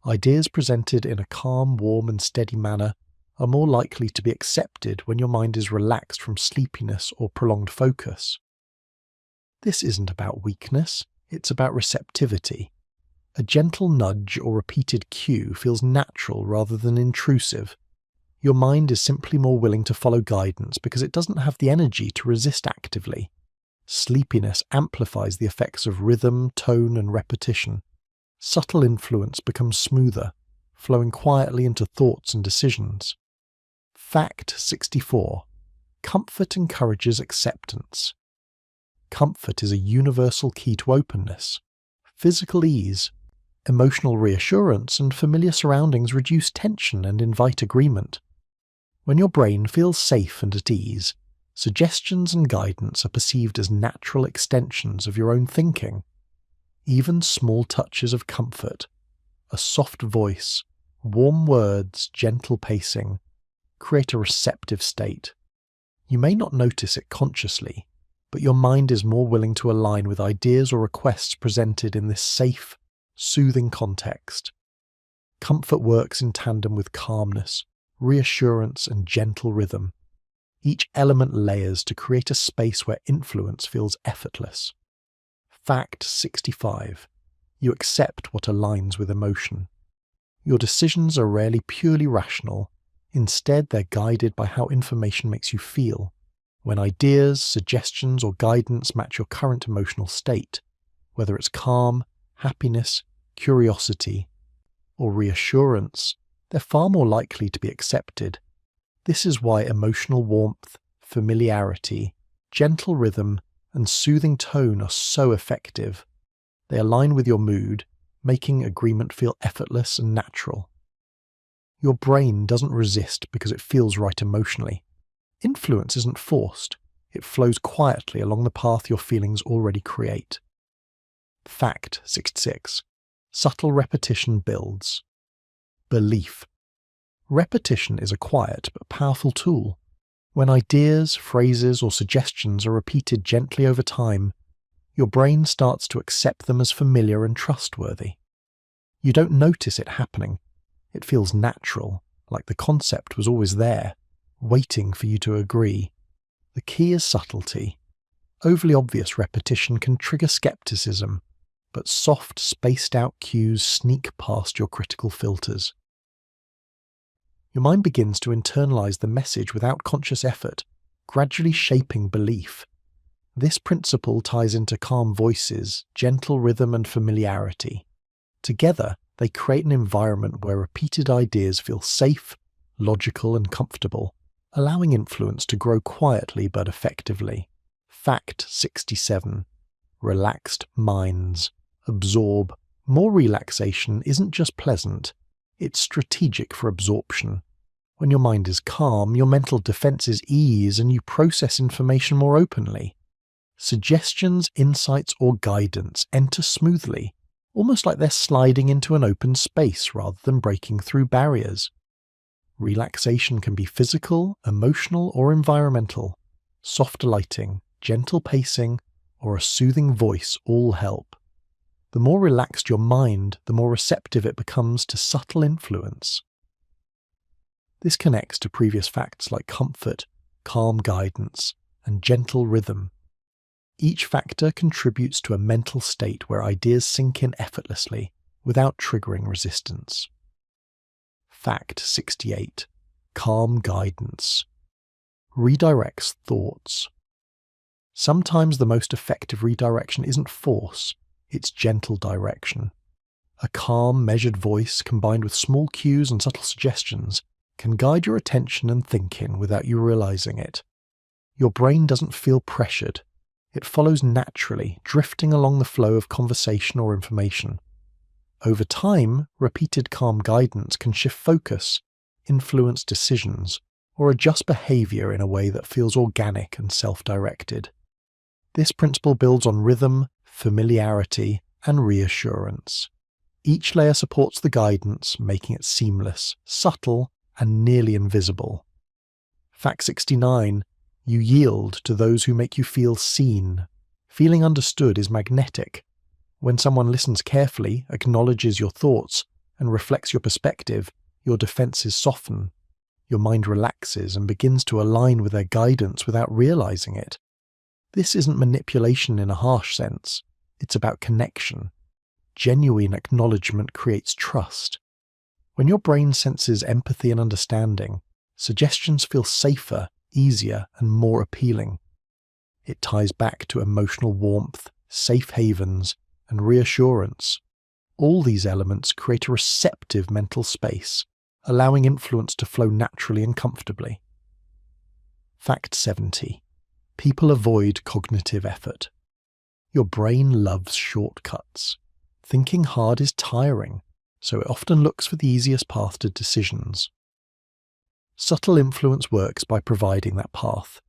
Ideas presented in a calm, warm, and steady manner are more likely to be accepted when your mind is relaxed from sleepiness or prolonged focus. This isn't about weakness, it's about receptivity. A gentle nudge or repeated cue feels natural rather than intrusive. Your mind is simply more willing to follow guidance because it doesn't have the energy to resist actively. Sleepiness amplifies the effects of rhythm, tone, and repetition. Subtle influence becomes smoother, flowing quietly into thoughts and decisions. Fact 64. Comfort encourages acceptance. Comfort is a universal key to openness. Physical ease, emotional reassurance, and familiar surroundings reduce tension and invite agreement. When your brain feels safe and at ease, suggestions and guidance are perceived as natural extensions of your own thinking. Even small touches of comfort, a soft voice, warm words, gentle pacing, create a receptive state. You may not notice it consciously, but your mind is more willing to align with ideas or requests presented in this safe, soothing context. Comfort works in tandem with calmness, reassurance, and gentle rhythm. Each element layers to create a space where influence feels effortless. Fact 65. You accept what aligns with emotion. Your decisions are rarely purely rational. Instead, they're guided by how information makes you feel. When ideas, suggestions, or guidance match your current emotional state, whether it's calm, happiness, curiosity, or reassurance, they're far more likely to be accepted. This is why emotional warmth, familiarity, gentle rhythm, and soothing tone are so effective. They align with your mood, making agreement feel effortless and natural. Your brain doesn't resist because it feels right emotionally. Influence isn't forced. It flows quietly along the path your feelings already create. Fact 66. Subtle repetition builds. Belief. Repetition is a quiet but powerful tool. When ideas, phrases, or suggestions are repeated gently over time, your brain starts to accept them as familiar and trustworthy. You don't notice it happening. It feels natural, like the concept was always there, waiting for you to agree. The key is subtlety. Overly obvious repetition can trigger skepticism, but soft, spaced-out cues sneak past your critical filters. Your mind begins to internalize the message without conscious effort, gradually shaping belief. This principle ties into calm voices, gentle rhythm, and familiarity. Together, they create an environment where repeated ideas feel safe, logical, and comfortable, allowing influence to grow quietly but effectively. Fact 67. Relaxed minds absorb. More relaxation isn't just pleasant, it's strategic for absorption. When your mind is calm, your mental defenses ease and you process information more openly. Suggestions, insights, or guidance enter smoothly, almost like they're sliding into an open space rather than breaking through barriers. Relaxation can be physical, emotional, or environmental. Soft lighting, gentle pacing, or a soothing voice all help. The more relaxed your mind, the more receptive it becomes to subtle influence. This connects to previous facts like comfort, calm guidance, and gentle rhythm. Each factor contributes to a mental state where ideas sink in effortlessly, without triggering resistance. Fact 68. Calm guidance redirects thoughts. Sometimes the most effective redirection isn't force, it's gentle direction. A calm, measured voice combined with small cues and subtle suggestions can guide your attention and thinking without you realizing it. Your brain doesn't feel pressured. It follows naturally, drifting along the flow of conversation or information. Over time, repeated calm guidance can shift focus, influence decisions, or adjust behavior in a way that feels organic and self-directed. This principle builds on rhythm, familiarity, and reassurance. Each layer supports the guidance, making it seamless, subtle, and nearly invisible. Fact 69. You yield to those who make you feel seen. Feeling understood is magnetic. When someone listens carefully, acknowledges your thoughts, and reflects your perspective, your defenses soften. Your mind relaxes and begins to align with their guidance without realizing it. This isn't manipulation in a harsh sense. It's about connection. Genuine acknowledgement creates trust. When your brain senses empathy and understanding, suggestions feel safer, easier, and more appealing. It ties back to emotional warmth, safe havens, and reassurance. All these elements create a receptive mental space, allowing influence to flow naturally and comfortably. Fact 70. People avoid cognitive effort. Your brain loves shortcuts. Thinking hard is tiring, so it often looks for the easiest path to decisions. Subtle influence works by providing that path.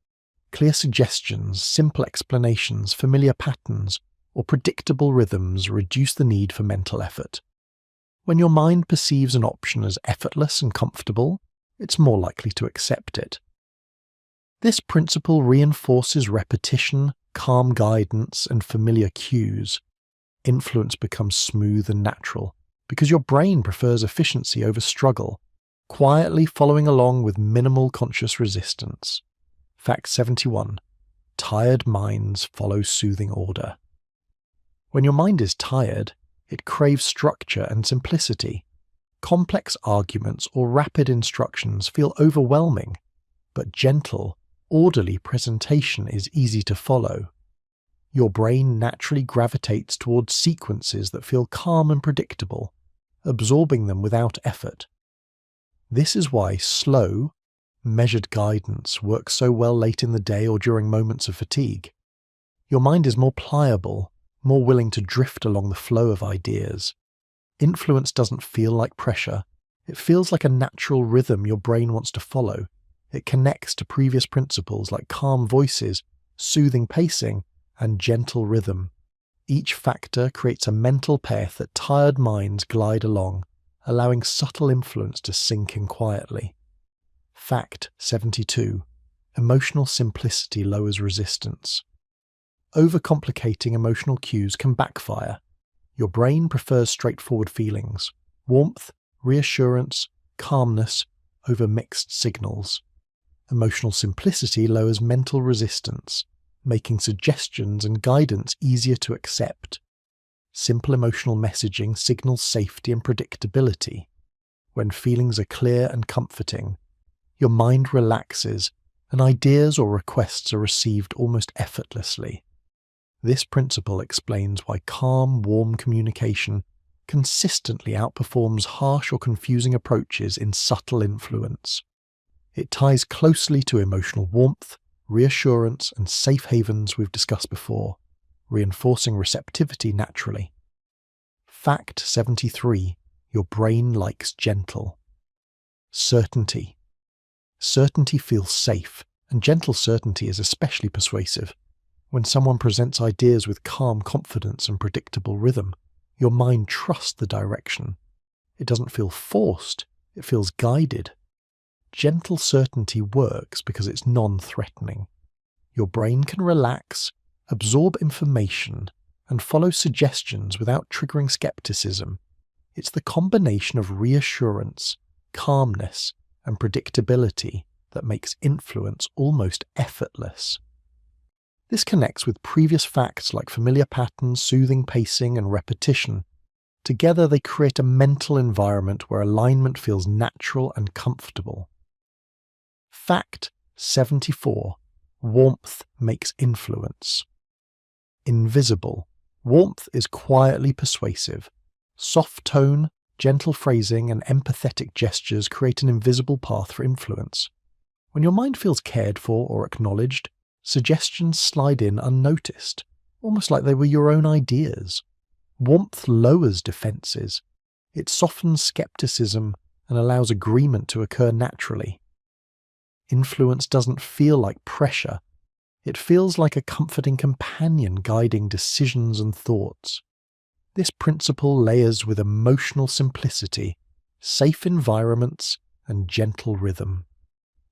Clear suggestions, simple explanations, familiar patterns, or predictable rhythms reduce the need for mental effort. When your mind perceives an option as effortless and comfortable, it's more likely to accept it. This principle reinforces repetition, calm guidance, and familiar cues. Influence becomes smooth and natural, because your brain prefers efficiency over struggle, quietly following along with minimal conscious resistance. Fact 71. Tired minds follow soothing order. When your mind is tired, it craves structure and simplicity. Complex arguments or rapid instructions feel overwhelming, but gentle, orderly presentation is easy to follow. Your brain naturally gravitates towards sequences that feel calm and predictable, absorbing them without effort. This is why slow, measured guidance works so well late in the day or during moments of fatigue. Your mind is more pliable, more willing to drift along the flow of ideas. Influence doesn't feel like pressure. It feels like a natural rhythm your brain wants to follow. It connects to previous principles like calm voices, soothing pacing, and gentle rhythm. Each factor creates a mental path that tired minds glide along, allowing subtle influence to sink in quietly. Fact 72. Emotional simplicity lowers resistance. Overcomplicating emotional cues can backfire. Your brain prefers straightforward feelings, warmth, reassurance, calmness, over mixed signals. Emotional simplicity lowers mental resistance, making suggestions and guidance easier to accept. Simple emotional messaging signals safety and predictability. When feelings are clear and comforting, your mind relaxes and ideas or requests are received almost effortlessly. This principle explains why calm, warm communication consistently outperforms harsh or confusing approaches in subtle influence. It ties closely to emotional warmth, reassurance, and safe havens we've discussed before, reinforcing receptivity naturally. Fact 73. Your brain likes gentle. Certainty. Certainty feels safe, and gentle certainty is especially persuasive. When someone presents ideas with calm confidence and predictable rhythm, your mind trusts the direction. It doesn't feel forced, it feels guided. Gentle certainty works because it's non-threatening. Your brain can relax, absorb information, and follow suggestions without triggering skepticism. It's the combination of reassurance, calmness, and predictability that makes influence almost effortless. This connects with previous facts like familiar patterns, soothing pacing, and repetition. Together they create a mental environment where alignment feels natural and comfortable. Fact 74. Warmth makes influence. Invisible. Warmth is quietly persuasive. Soft tone, gentle phrasing, and empathetic gestures create an invisible path for influence. When your mind feels cared for or acknowledged, suggestions slide in unnoticed, almost like they were your own ideas. Warmth lowers defenses. It softens skepticism and allows agreement to occur naturally. Influence doesn't feel like pressure. It feels like a comforting companion guiding decisions and thoughts. This principle layers with emotional simplicity, safe environments, and gentle rhythm.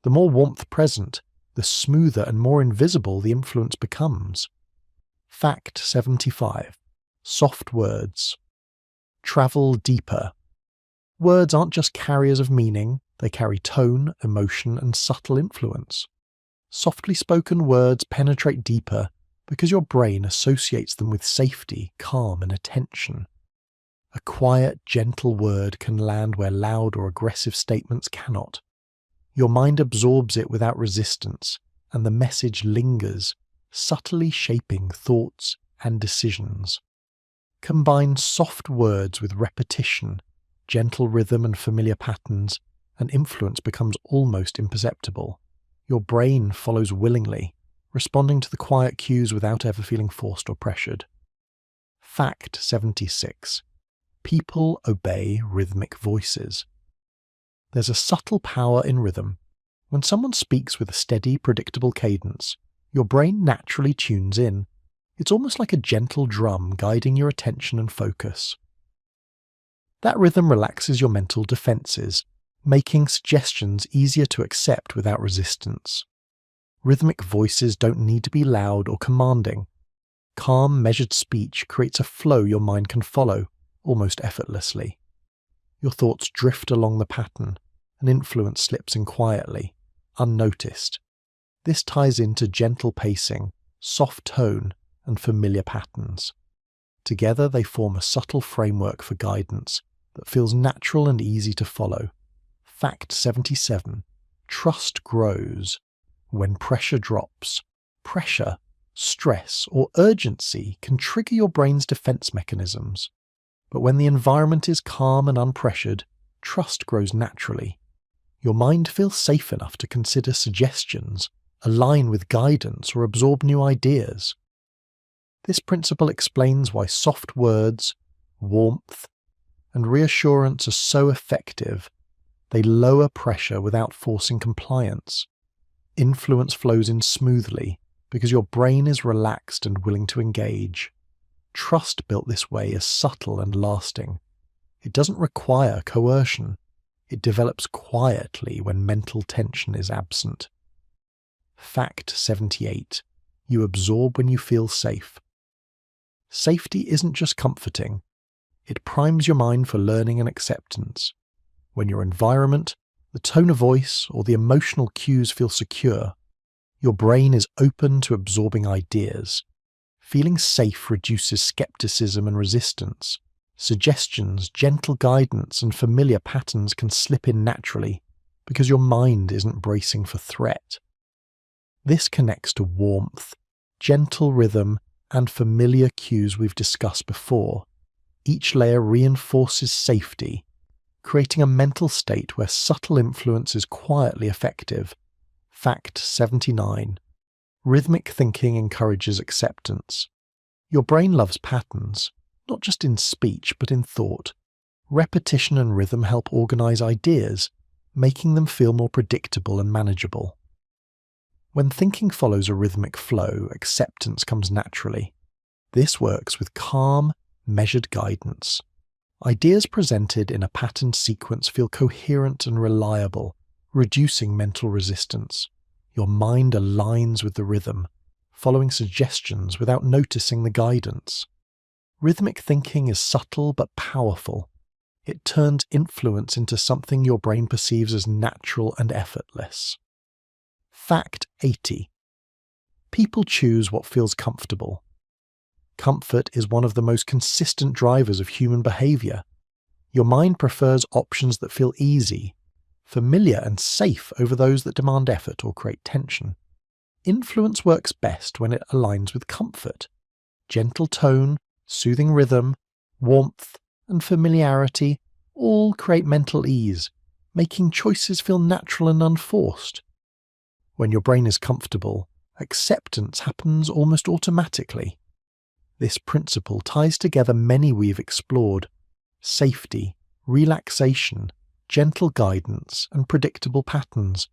The more warmth present, the smoother and more invisible the influence becomes. Fact 75. Soft words. Travel deeper. Words aren't just carriers of meaning, they carry tone, emotion, and subtle influence. Softly spoken words penetrate deeper because your brain associates them with safety, calm, and attention. A quiet, gentle word can land where loud or aggressive statements cannot. Your mind absorbs it without resistance, and the message lingers, subtly shaping thoughts and decisions. Combine soft words with repetition, gentle rhythm, and familiar patterns, and influence becomes almost imperceptible. Your brain follows willingly, responding to the quiet cues without ever feeling forced or pressured. Fact 76. People obey rhythmic voices. There's a subtle power in rhythm. When someone speaks with a steady, predictable cadence, your brain naturally tunes in. It's almost like a gentle drum guiding your attention and focus. That rhythm relaxes your mental defenses, making suggestions easier to accept without resistance. Rhythmic voices don't need to be loud or commanding. Calm, measured speech creates a flow your mind can follow, almost effortlessly. Your thoughts drift along the pattern, and influence slips in quietly, unnoticed. This ties into gentle pacing, soft tone, and familiar patterns. Together they form a subtle framework for guidance that feels natural and easy to follow. Fact 77. Trust grows. When pressure drops, pressure, stress, or urgency can trigger your brain's defense mechanisms. But when the environment is calm and unpressured, trust grows naturally. Your mind feels safe enough to consider suggestions, align with guidance, or absorb new ideas. This principle explains why soft words, warmth, and reassurance are so effective. They lower pressure without forcing compliance. Influence flows in smoothly because your brain is relaxed and willing to engage. Trust built this way is subtle and lasting. It doesn't require coercion. It develops quietly when mental tension is absent. Fact 78. You absorb when you feel safe. Safety isn't just comforting. It primes your mind for learning and acceptance. When your environment, the tone of voice, or the emotional cues feel secure, your brain is open to absorbing ideas. Feeling safe reduces skepticism and resistance. Suggestions, gentle guidance, and familiar patterns can slip in naturally because your mind isn't bracing for threat. This connects to warmth, gentle rhythm, and familiar cues we've discussed before. Each layer reinforces safety, creating a mental state where subtle influence is quietly effective. Fact 79. Rhythmic thinking encourages acceptance. Your brain loves patterns, not just in speech but in thought. Repetition and rhythm help organize ideas, making them feel more predictable and manageable. When thinking follows a rhythmic flow, acceptance comes naturally. This works with calm, measured guidance. Ideas presented in a patterned sequence feel coherent and reliable, reducing mental resistance. Your mind aligns with the rhythm, following suggestions without noticing the guidance. Rhythmic thinking is subtle but powerful. It turns influence into something your brain perceives as natural and effortless. Fact 80. People choose what feels comfortable. Comfort is one of the most consistent drivers of human behavior. Your mind prefers options that feel easy, familiar and safe over those that demand effort or create tension. Influence works best when it aligns with comfort. Gentle tone, soothing rhythm, warmth, and familiarity all create mental ease, making choices feel natural and unforced. When your brain is comfortable, acceptance happens almost automatically. This principle ties together many we've explored: safety, relaxation, gentle guidance, and predictable patterns.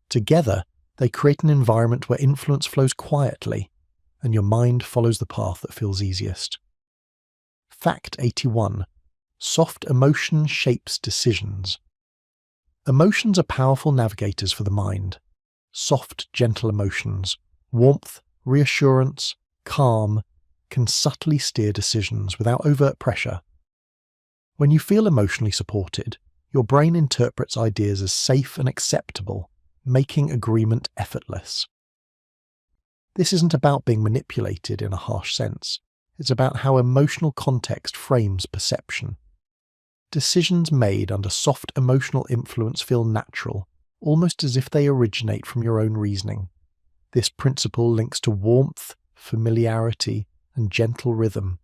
Together, they create an environment where influence flows quietly, and your mind follows the path that feels easiest. Fact 81. Soft emotion shapes decisions. Emotions are powerful navigators for the mind. Soft, gentle emotions, warmth, reassurance, calm, can subtly steer decisions without overt pressure. When you feel emotionally supported, your brain interprets ideas as safe and acceptable, making agreement effortless. This isn't about being manipulated in a harsh sense. It's about how emotional context frames perception. Decisions made under soft emotional influence feel natural, almost as if they originate from your own reasoning. This principle links to warmth, familiarity, and gentle rhythm.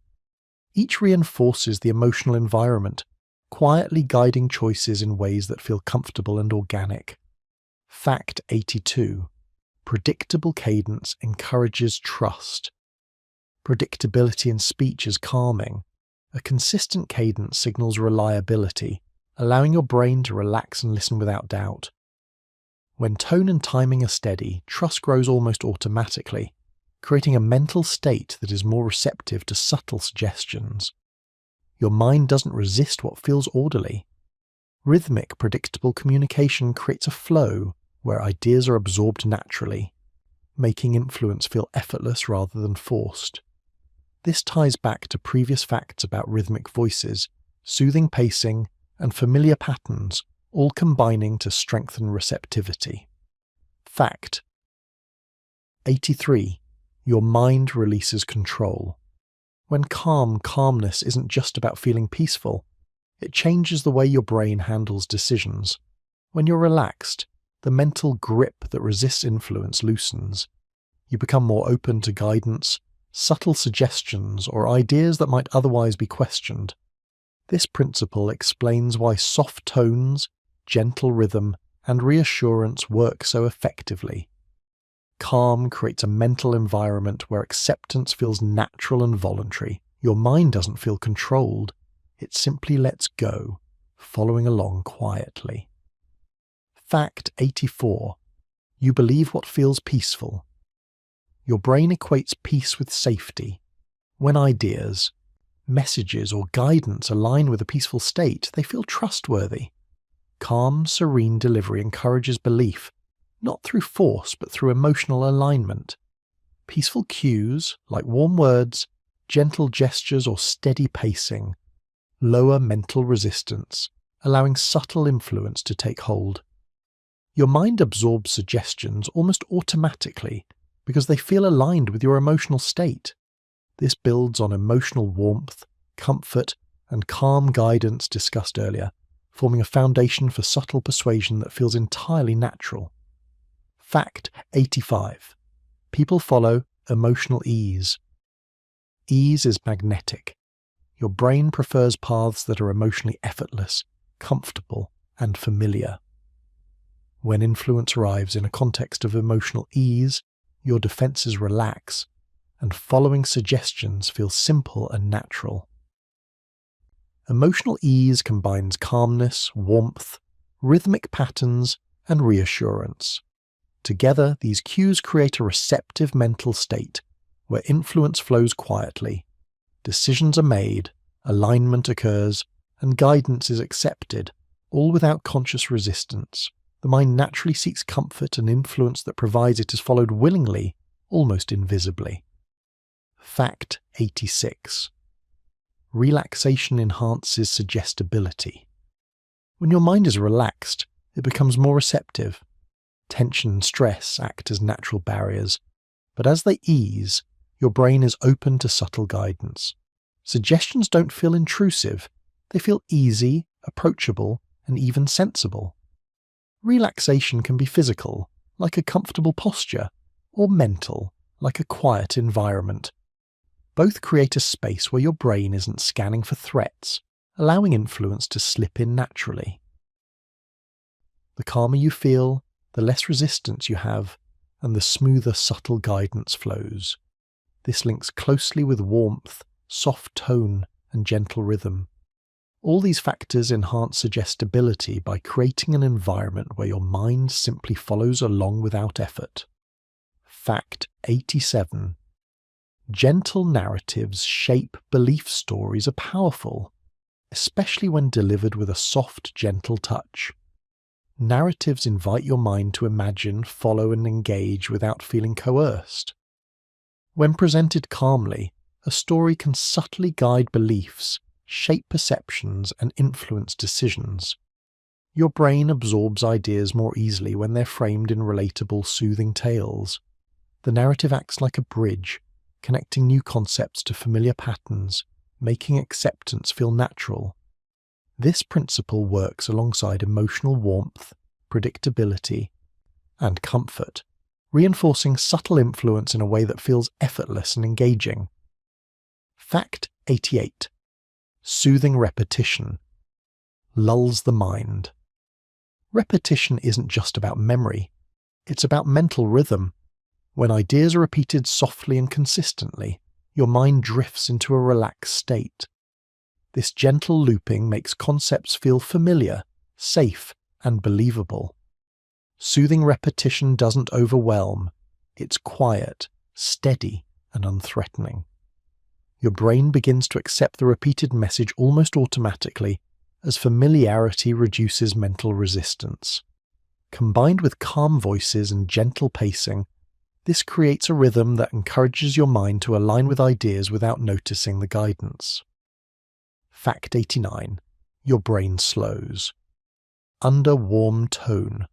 Each reinforces the emotional environment, quietly guiding choices in ways that feel comfortable and organic. Fact 82. Predictable cadence encourages trust. Predictability in speech is calming. A consistent cadence signals reliability, allowing your brain to relax and listen without doubt. When tone and timing are steady, trust grows almost automatically, creating a mental state that is more receptive to subtle suggestions. Your mind doesn't resist what feels orderly. Rhythmic, predictable communication creates a flow where ideas are absorbed naturally, making influence feel effortless rather than forced. This ties back to previous facts about rhythmic voices, soothing pacing, and familiar patterns, all combining to strengthen receptivity. Fact 83. Your mind releases control. When calmness isn't just about feeling peaceful. It changes the way your brain handles decisions. When you're relaxed, the mental grip that resists influence loosens. You become more open to guidance, subtle suggestions, or ideas that might otherwise be questioned. This principle explains why soft tones, gentle rhythm, and reassurance work so effectively. Calm creates a mental environment where acceptance feels natural and voluntary. Your mind doesn't feel controlled. It simply lets go, following along quietly. Fact 84. You believe what feels peaceful. Your brain equates peace with safety. When ideas, messages, or guidance align with a peaceful state, they feel trustworthy. Calm, serene delivery encourages belief, not through force but through emotional alignment. Peaceful cues, like warm words, gentle gestures, or steady pacing, lower mental resistance, allowing subtle influence to take hold. Your mind absorbs suggestions almost automatically because they feel aligned with your emotional state. This builds on emotional warmth, comfort, and calm guidance discussed earlier, forming a foundation for subtle persuasion that feels entirely natural. Fact 85. People follow emotional ease. Ease is magnetic. Your brain prefers paths that are emotionally effortless, comfortable, and familiar. When influence arrives in a context of emotional ease, your defenses relax, and following suggestions feel simple and natural. Emotional ease combines calmness, warmth, rhythmic patterns, and reassurance. Together, these cues create a receptive mental state where influence flows quietly, decisions are made, alignment occurs, and guidance is accepted, all without conscious resistance. The mind naturally seeks comfort, and influence that provides it is followed willingly, almost invisibly. Fact 86. Relaxation enhances suggestibility. When your mind is relaxed, it becomes more receptive. Tension and stress act as natural barriers, but as they ease, your brain is open to subtle guidance. Suggestions don't feel intrusive, they feel easy, approachable, and even sensible. Relaxation can be physical, like a comfortable posture, or mental, like a quiet environment. Both create a space where your brain isn't scanning for threats, allowing influence to slip in naturally. The calmer you feel, the less resistance you have, and the smoother subtle guidance flows. This links closely with warmth, soft tone, and gentle rhythm. All these factors enhance suggestibility by creating an environment where your mind simply follows along without effort. Fact 87. Gentle narratives shape belief stories are powerful, especially when delivered with a soft, gentle touch. Narratives invite your mind to imagine, follow, and engage without feeling coerced. When presented calmly, a story can subtly guide beliefs, shape perceptions, and influence decisions. Your brain absorbs ideas more easily when they're framed in relatable, soothing tales. The narrative acts like a bridge, connecting new concepts to familiar patterns, making acceptance feel natural. This principle works alongside emotional warmth, predictability, and comfort, reinforcing subtle influence in a way that feels effortless and engaging. Fact 88. Soothing repetition lulls the mind. Repetition isn't just about memory, it's about mental rhythm. When ideas are repeated softly and consistently, your mind drifts into a relaxed state. This gentle looping makes concepts feel familiar, safe, and believable. Soothing repetition doesn't overwhelm, it's quiet, steady, and unthreatening. Your brain begins to accept the repeated message almost automatically, as familiarity reduces mental resistance. Combined with calm voices and gentle pacing, this creates a rhythm that encourages your mind to align with ideas without noticing the guidance. Fact 89. Your brain slows. Under warm tone.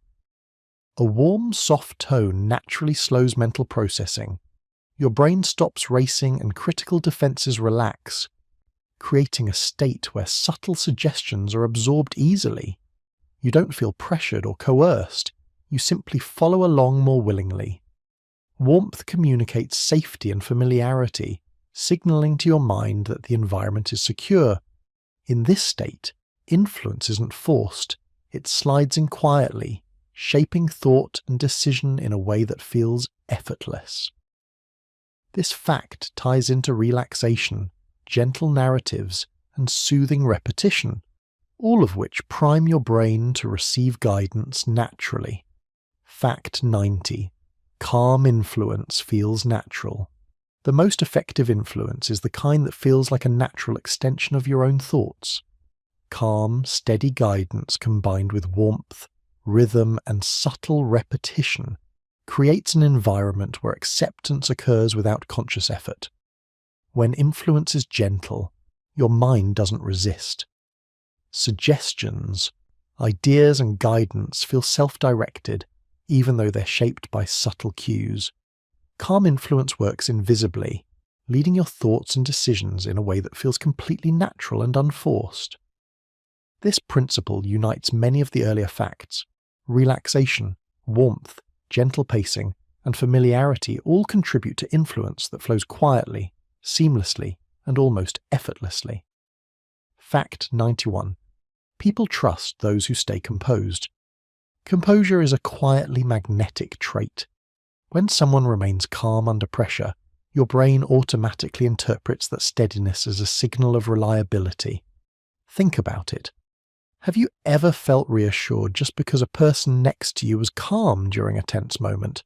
A warm, soft tone naturally slows mental processing. Your brain stops racing and critical defenses relax, creating a state where subtle suggestions are absorbed easily. You don't feel pressured or coerced, you simply follow along more willingly. Warmth communicates safety and familiarity, signaling to your mind that the environment is secure. In this state, influence isn't forced, it slides in quietly, shaping thought and decision in a way that feels effortless. This fact ties into relaxation, gentle narratives, and soothing repetition, all of which prime your brain to receive guidance naturally. Fact 90. Calm influence feels natural. The most effective influence is the kind that feels like a natural extension of your own thoughts. Calm, steady guidance combined with warmth, rhythm, and subtle repetition creates an environment where acceptance occurs without conscious effort. When influence is gentle, your mind doesn't resist. Suggestions, ideas, and guidance feel self-directed, even though they're shaped by subtle cues. Calm influence works invisibly, leading your thoughts and decisions in a way that feels completely natural and unforced. This principle unites many of the earlier facts. Relaxation, warmth, gentle pacing, and familiarity all contribute to influence that flows quietly, seamlessly, and almost effortlessly. Fact 91. People trust those who stay composed. Composure is a quietly magnetic trait. When someone remains calm under pressure, your brain automatically interprets that steadiness as a signal of reliability. Think about it. Have you ever felt reassured just because a person next to you was calm during a tense moment?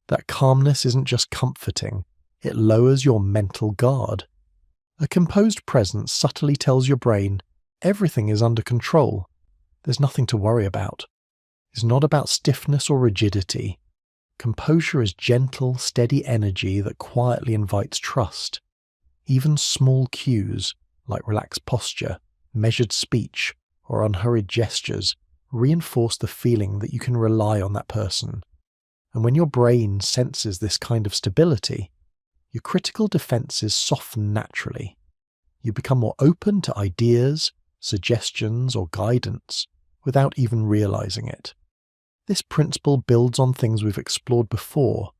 That calmness isn't just comforting, it lowers your mental guard. A composed presence subtly tells your brain, everything is under control. There's nothing to worry about. It's not about stiffness or rigidity. Composure is gentle, steady energy that quietly invites trust. Even small cues, like relaxed posture, measured speech, or unhurried gestures, reinforce the feeling that you can rely on that person. And when your brain senses this kind of stability, your critical defenses soften naturally. You become more open to ideas, suggestions, or guidance without even realizing it. This principle builds on things we've explored before,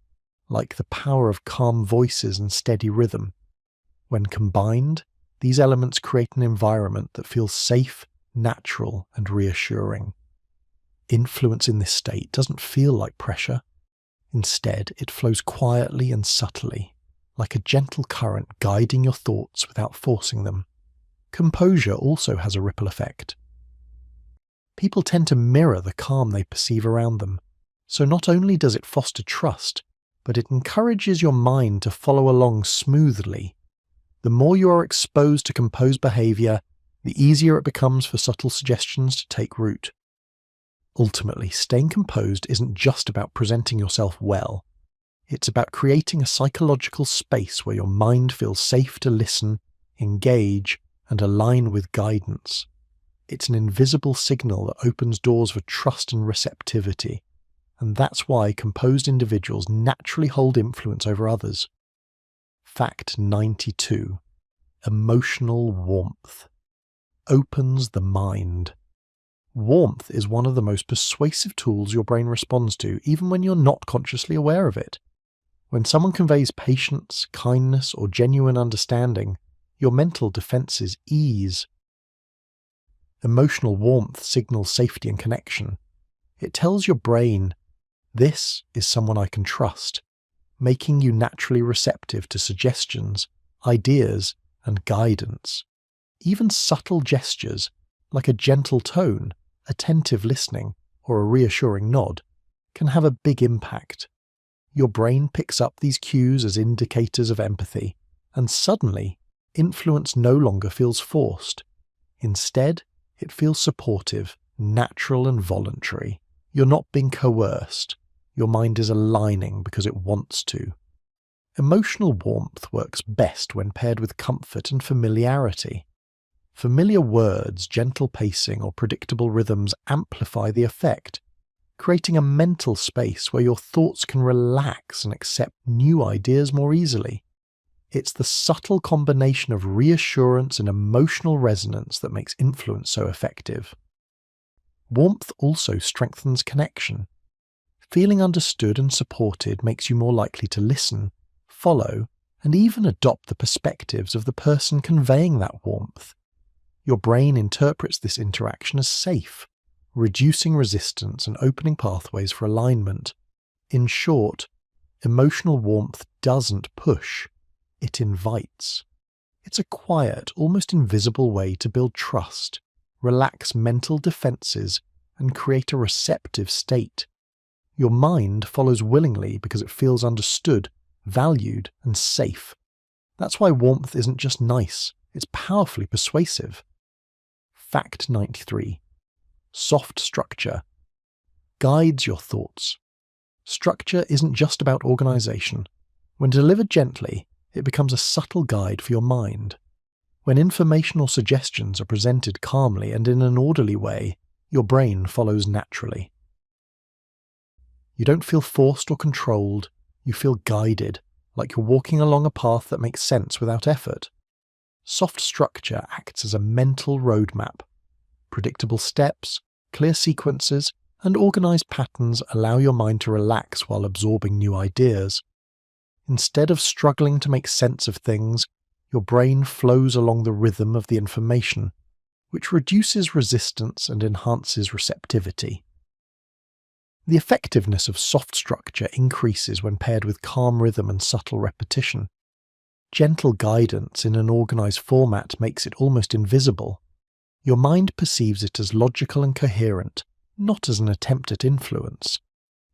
like the power of calm voices and steady rhythm. When combined, these elements create an environment that feels safe, natural, and reassuring. Influence in this state doesn't feel like pressure. Instead, it flows quietly and subtly, like a gentle current guiding your thoughts without forcing them. Composure also has a ripple effect. People tend to mirror the calm they perceive around them, so not only does it foster trust, but it encourages your mind to follow along smoothly. The more you are exposed to composed behavior, the easier it becomes for subtle suggestions to take root. Ultimately, staying composed isn't just about presenting yourself well. It's about creating a psychological space where your mind feels safe to listen, engage, and align with guidance. It's an invisible signal that opens doors for trust and receptivity, and that's why composed individuals naturally hold influence over others. Fact 92. Emotional warmth opens the mind. Warmth is one of the most persuasive tools your brain responds to, even when you're not consciously aware of it. When someone conveys patience, kindness, or genuine understanding, your mental defenses ease. Emotional warmth signals safety and connection. It tells your brain, this is someone I can trust, making you naturally receptive to suggestions, ideas, and guidance. Even subtle gestures, like a gentle tone, attentive listening, or a reassuring nod, can have a big impact. Your brain picks up these cues as indicators of empathy, and suddenly, influence no longer feels forced. Instead, it feels supportive, natural, and voluntary. You're not being coerced. Your mind is aligning because it wants to. Emotional warmth works best when paired with comfort and familiarity. Familiar words, gentle pacing, or predictable rhythms amplify the effect, creating a mental space where your thoughts can relax and accept new ideas more easily. It's the subtle combination of reassurance and emotional resonance that makes influence so effective. Warmth also strengthens connection. Feeling understood and supported makes you more likely to listen, follow, and even adopt the perspectives of the person conveying that warmth. Your brain interprets this interaction as safe, reducing resistance and opening pathways for alignment. In short, emotional warmth doesn't push, it invites. It's a quiet, almost invisible way to build trust, relax mental defenses, and create a receptive state. Your mind follows willingly because it feels understood, valued, and safe. That's why warmth isn't just nice, it's powerfully persuasive. Fact 93. Soft structure guides your thoughts. Structure isn't just about organization. When delivered gently, it becomes a subtle guide for your mind. When information or suggestions are presented calmly and in an orderly way, your brain follows naturally. You don't feel forced or controlled, you feel guided, like you're walking along a path that makes sense without effort. Soft structure acts as a mental roadmap. Predictable steps, clear sequences, and organized patterns allow your mind to relax while absorbing new ideas. Instead of struggling to make sense of things, your brain flows along the rhythm of the information, which reduces resistance and enhances receptivity. The effectiveness of soft structure increases when paired with calm rhythm and subtle repetition. Gentle guidance in an organized format makes it almost invisible. Your mind perceives it as logical and coherent, not as an attempt at influence.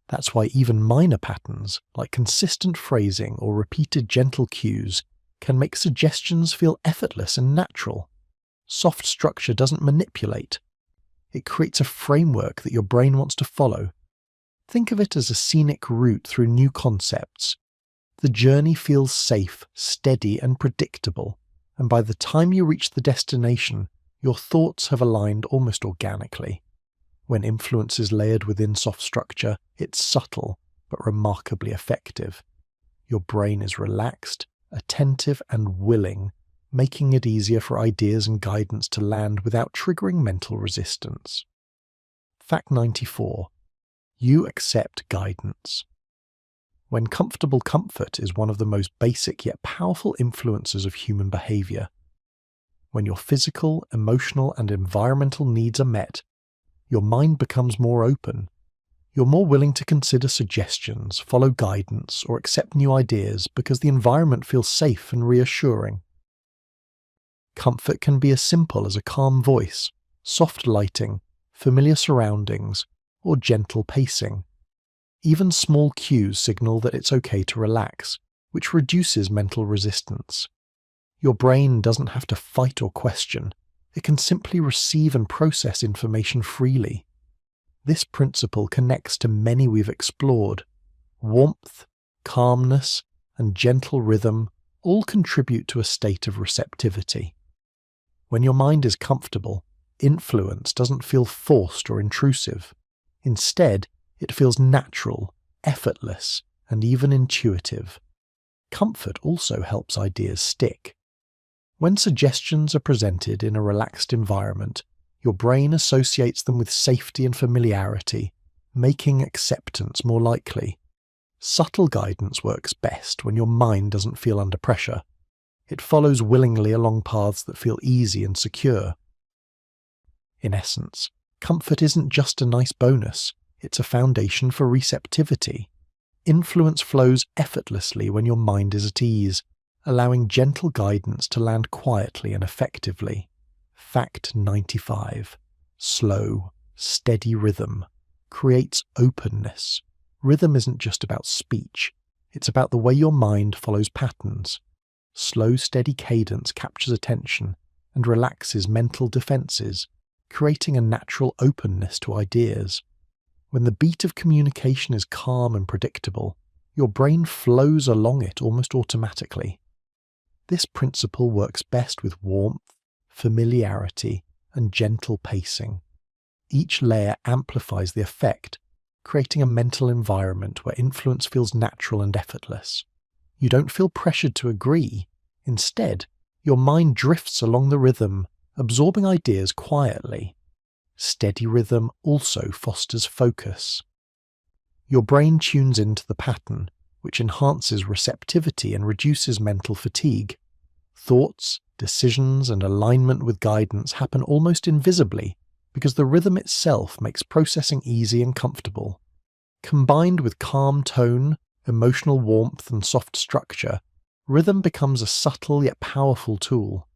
That's why even minor patterns, like consistent phrasing or repeated gentle cues, can make suggestions feel effortless and natural. Soft structure doesn't manipulate. It creates a framework that your brain wants to follow. Think of it as a scenic route through new concepts. The journey feels safe, steady, and predictable, and by the time you reach the destination, your thoughts have aligned almost organically. When influence is layered within soft structure, it's subtle but remarkably effective. Your brain is relaxed, attentive, and willing, making it easier for ideas and guidance to land without triggering mental resistance. Fact 94. You accept guidance. When comfortable comfort is one of the most basic yet powerful influences of human behavior. When your physical, emotional, and environmental needs are met, your mind becomes more open. You're more willing to consider suggestions, follow guidance, or accept new ideas because the environment feels safe and reassuring. Comfort can be as simple as a calm voice, soft lighting, familiar surroundings, or gentle pacing. Even small cues signal that it's okay to relax, which reduces mental resistance. Your brain doesn't have to fight or question. It can simply receive and process information freely. This principle connects to many we've explored. Warmth, calmness, and gentle rhythm all contribute to a state of receptivity. When your mind is comfortable, influence doesn't feel forced or intrusive. Instead, it feels natural, effortless, and even intuitive. Comfort also helps ideas stick. When suggestions are presented in a relaxed environment, your brain associates them with safety and familiarity, making acceptance more likely. Subtle guidance works best when your mind doesn't feel under pressure. It follows willingly along paths that feel easy and secure. In essence, comfort isn't just a nice bonus, it's a foundation for receptivity. Influence flows effortlessly when your mind is at ease, allowing gentle guidance to land quietly and effectively. Fact 95. Slow, steady rhythm creates openness. Rhythm isn't just about speech, it's about the way your mind follows patterns. Slow, steady cadence captures attention and relaxes mental defenses, creating a natural openness to ideas. When the beat of communication is calm and predictable, your brain flows along it almost automatically. This principle works best with warmth, familiarity, and gentle pacing. Each layer amplifies the effect, creating a mental environment where influence feels natural and effortless. You don't feel pressured to agree. Instead, your mind drifts along the rhythm, absorbing ideas quietly. Steady rhythm also fosters focus. Your brain tunes into the pattern, which enhances receptivity and reduces mental fatigue. Thoughts, decisions, and alignment with guidance happen almost invisibly because the rhythm itself makes processing easy and comfortable. Combined with calm tone, emotional warmth, and soft structure, rhythm becomes a subtle yet powerful tool.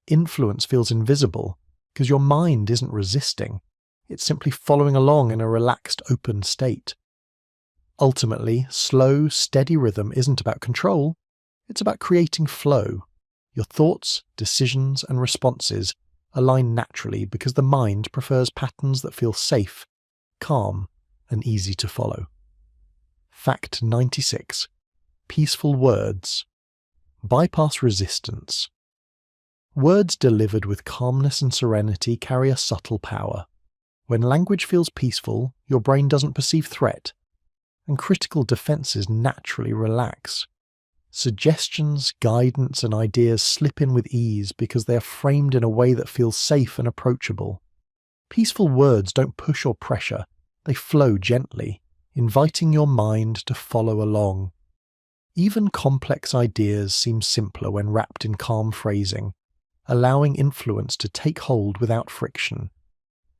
Influence feels invisible because your mind isn't resisting, it's simply following along in a relaxed, open state. Ultimately, slow, steady rhythm isn't about control, it's about creating flow. Your thoughts, decisions, and responses align naturally because the mind prefers patterns that feel safe, calm, and easy to follow. Fact 96. Peaceful words bypass resistance. Words delivered with calmness and serenity carry a subtle power. When language feels peaceful, your brain doesn't perceive threat, and critical defenses naturally relax. Suggestions, guidance, and ideas slip in with ease because they are framed in a way that feels safe and approachable. Peaceful words don't push or pressure, they flow gently, inviting your mind to follow along. Even complex ideas seem simpler when wrapped in calm phrasing, allowing influence to take hold without friction.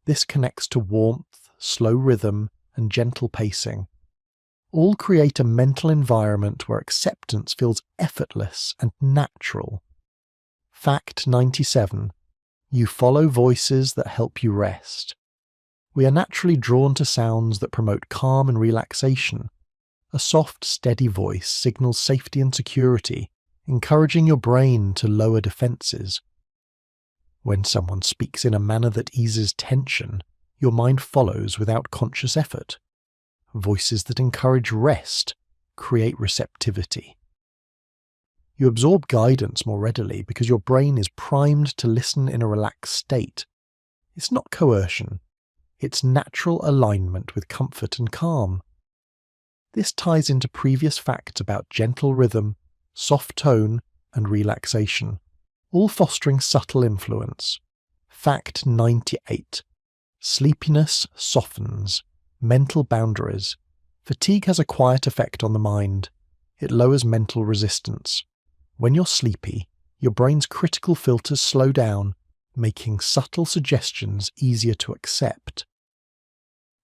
This connects to warmth, slow rhythm, and gentle pacing. All create a mental environment where acceptance feels effortless and natural. Fact 97. You follow voices that help you rest. We are naturally drawn to sounds that promote calm and relaxation. A soft, steady voice signals safety and security, encouraging your brain to lower defenses. When someone speaks in a manner that eases tension, your mind follows without conscious effort. Voices that encourage rest create receptivity. You absorb guidance more readily because your brain is primed to listen in a relaxed state. It's not coercion, it's natural alignment with comfort and calm. This ties into previous facts about gentle rhythm, soft tone, and relaxation, all fostering subtle influence. Fact 98. Sleepiness softens mental boundaries. Fatigue has a quiet effect on the mind. It lowers mental resistance. When you're sleepy, your brain's critical filters slow down, making subtle suggestions easier to accept.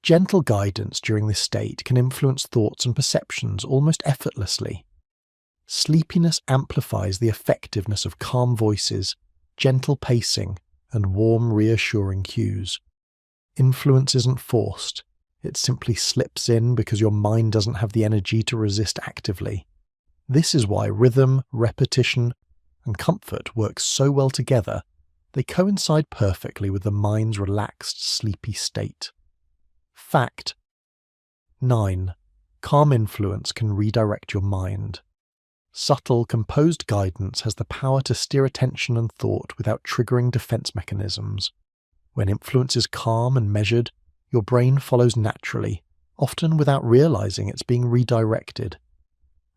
Gentle guidance during this state can influence thoughts and perceptions almost effortlessly. Sleepiness amplifies the effectiveness of calm voices, gentle pacing, and warm, reassuring cues. Influence isn't forced. It simply slips in because your mind doesn't have the energy to resist actively. This is why rhythm, repetition, and comfort work so well together. They coincide perfectly with the mind's relaxed, sleepy state. Fact 9. Calm influence can redirect your mind. Subtle, composed guidance has the power to steer attention and thought without triggering defense mechanisms. When influence is calm and measured, your brain follows naturally, often without realizing it's being redirected.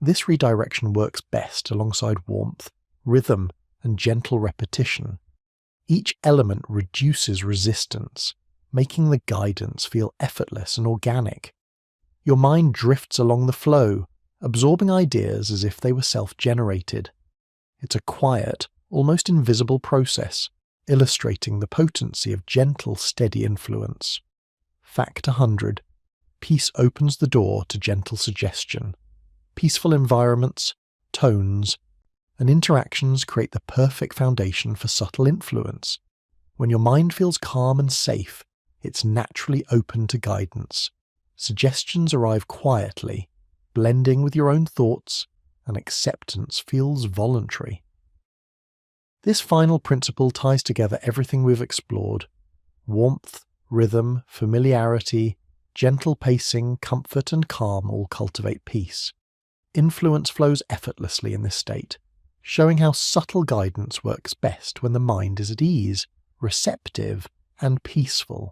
This redirection works best alongside warmth, rhythm, and gentle repetition. Each element reduces resistance, making the guidance feel effortless and organic. Your mind drifts along the flow, absorbing ideas as if they were self-generated. It's a quiet, almost invisible process, illustrating the potency of gentle, steady influence. Fact 100. Peace opens the door to gentle suggestion. Peaceful environments, tones, and interactions create the perfect foundation for subtle influence. When your mind feels calm and safe, it's naturally open to guidance. Suggestions arrive quietly, blending with your own thoughts, and acceptance feels voluntary. This final principle ties together everything we've explored: warmth, rhythm, familiarity, gentle pacing, comfort, and calm all cultivate peace. Influence flows effortlessly in this state, showing how subtle guidance works best when the mind is at ease, receptive, and peaceful.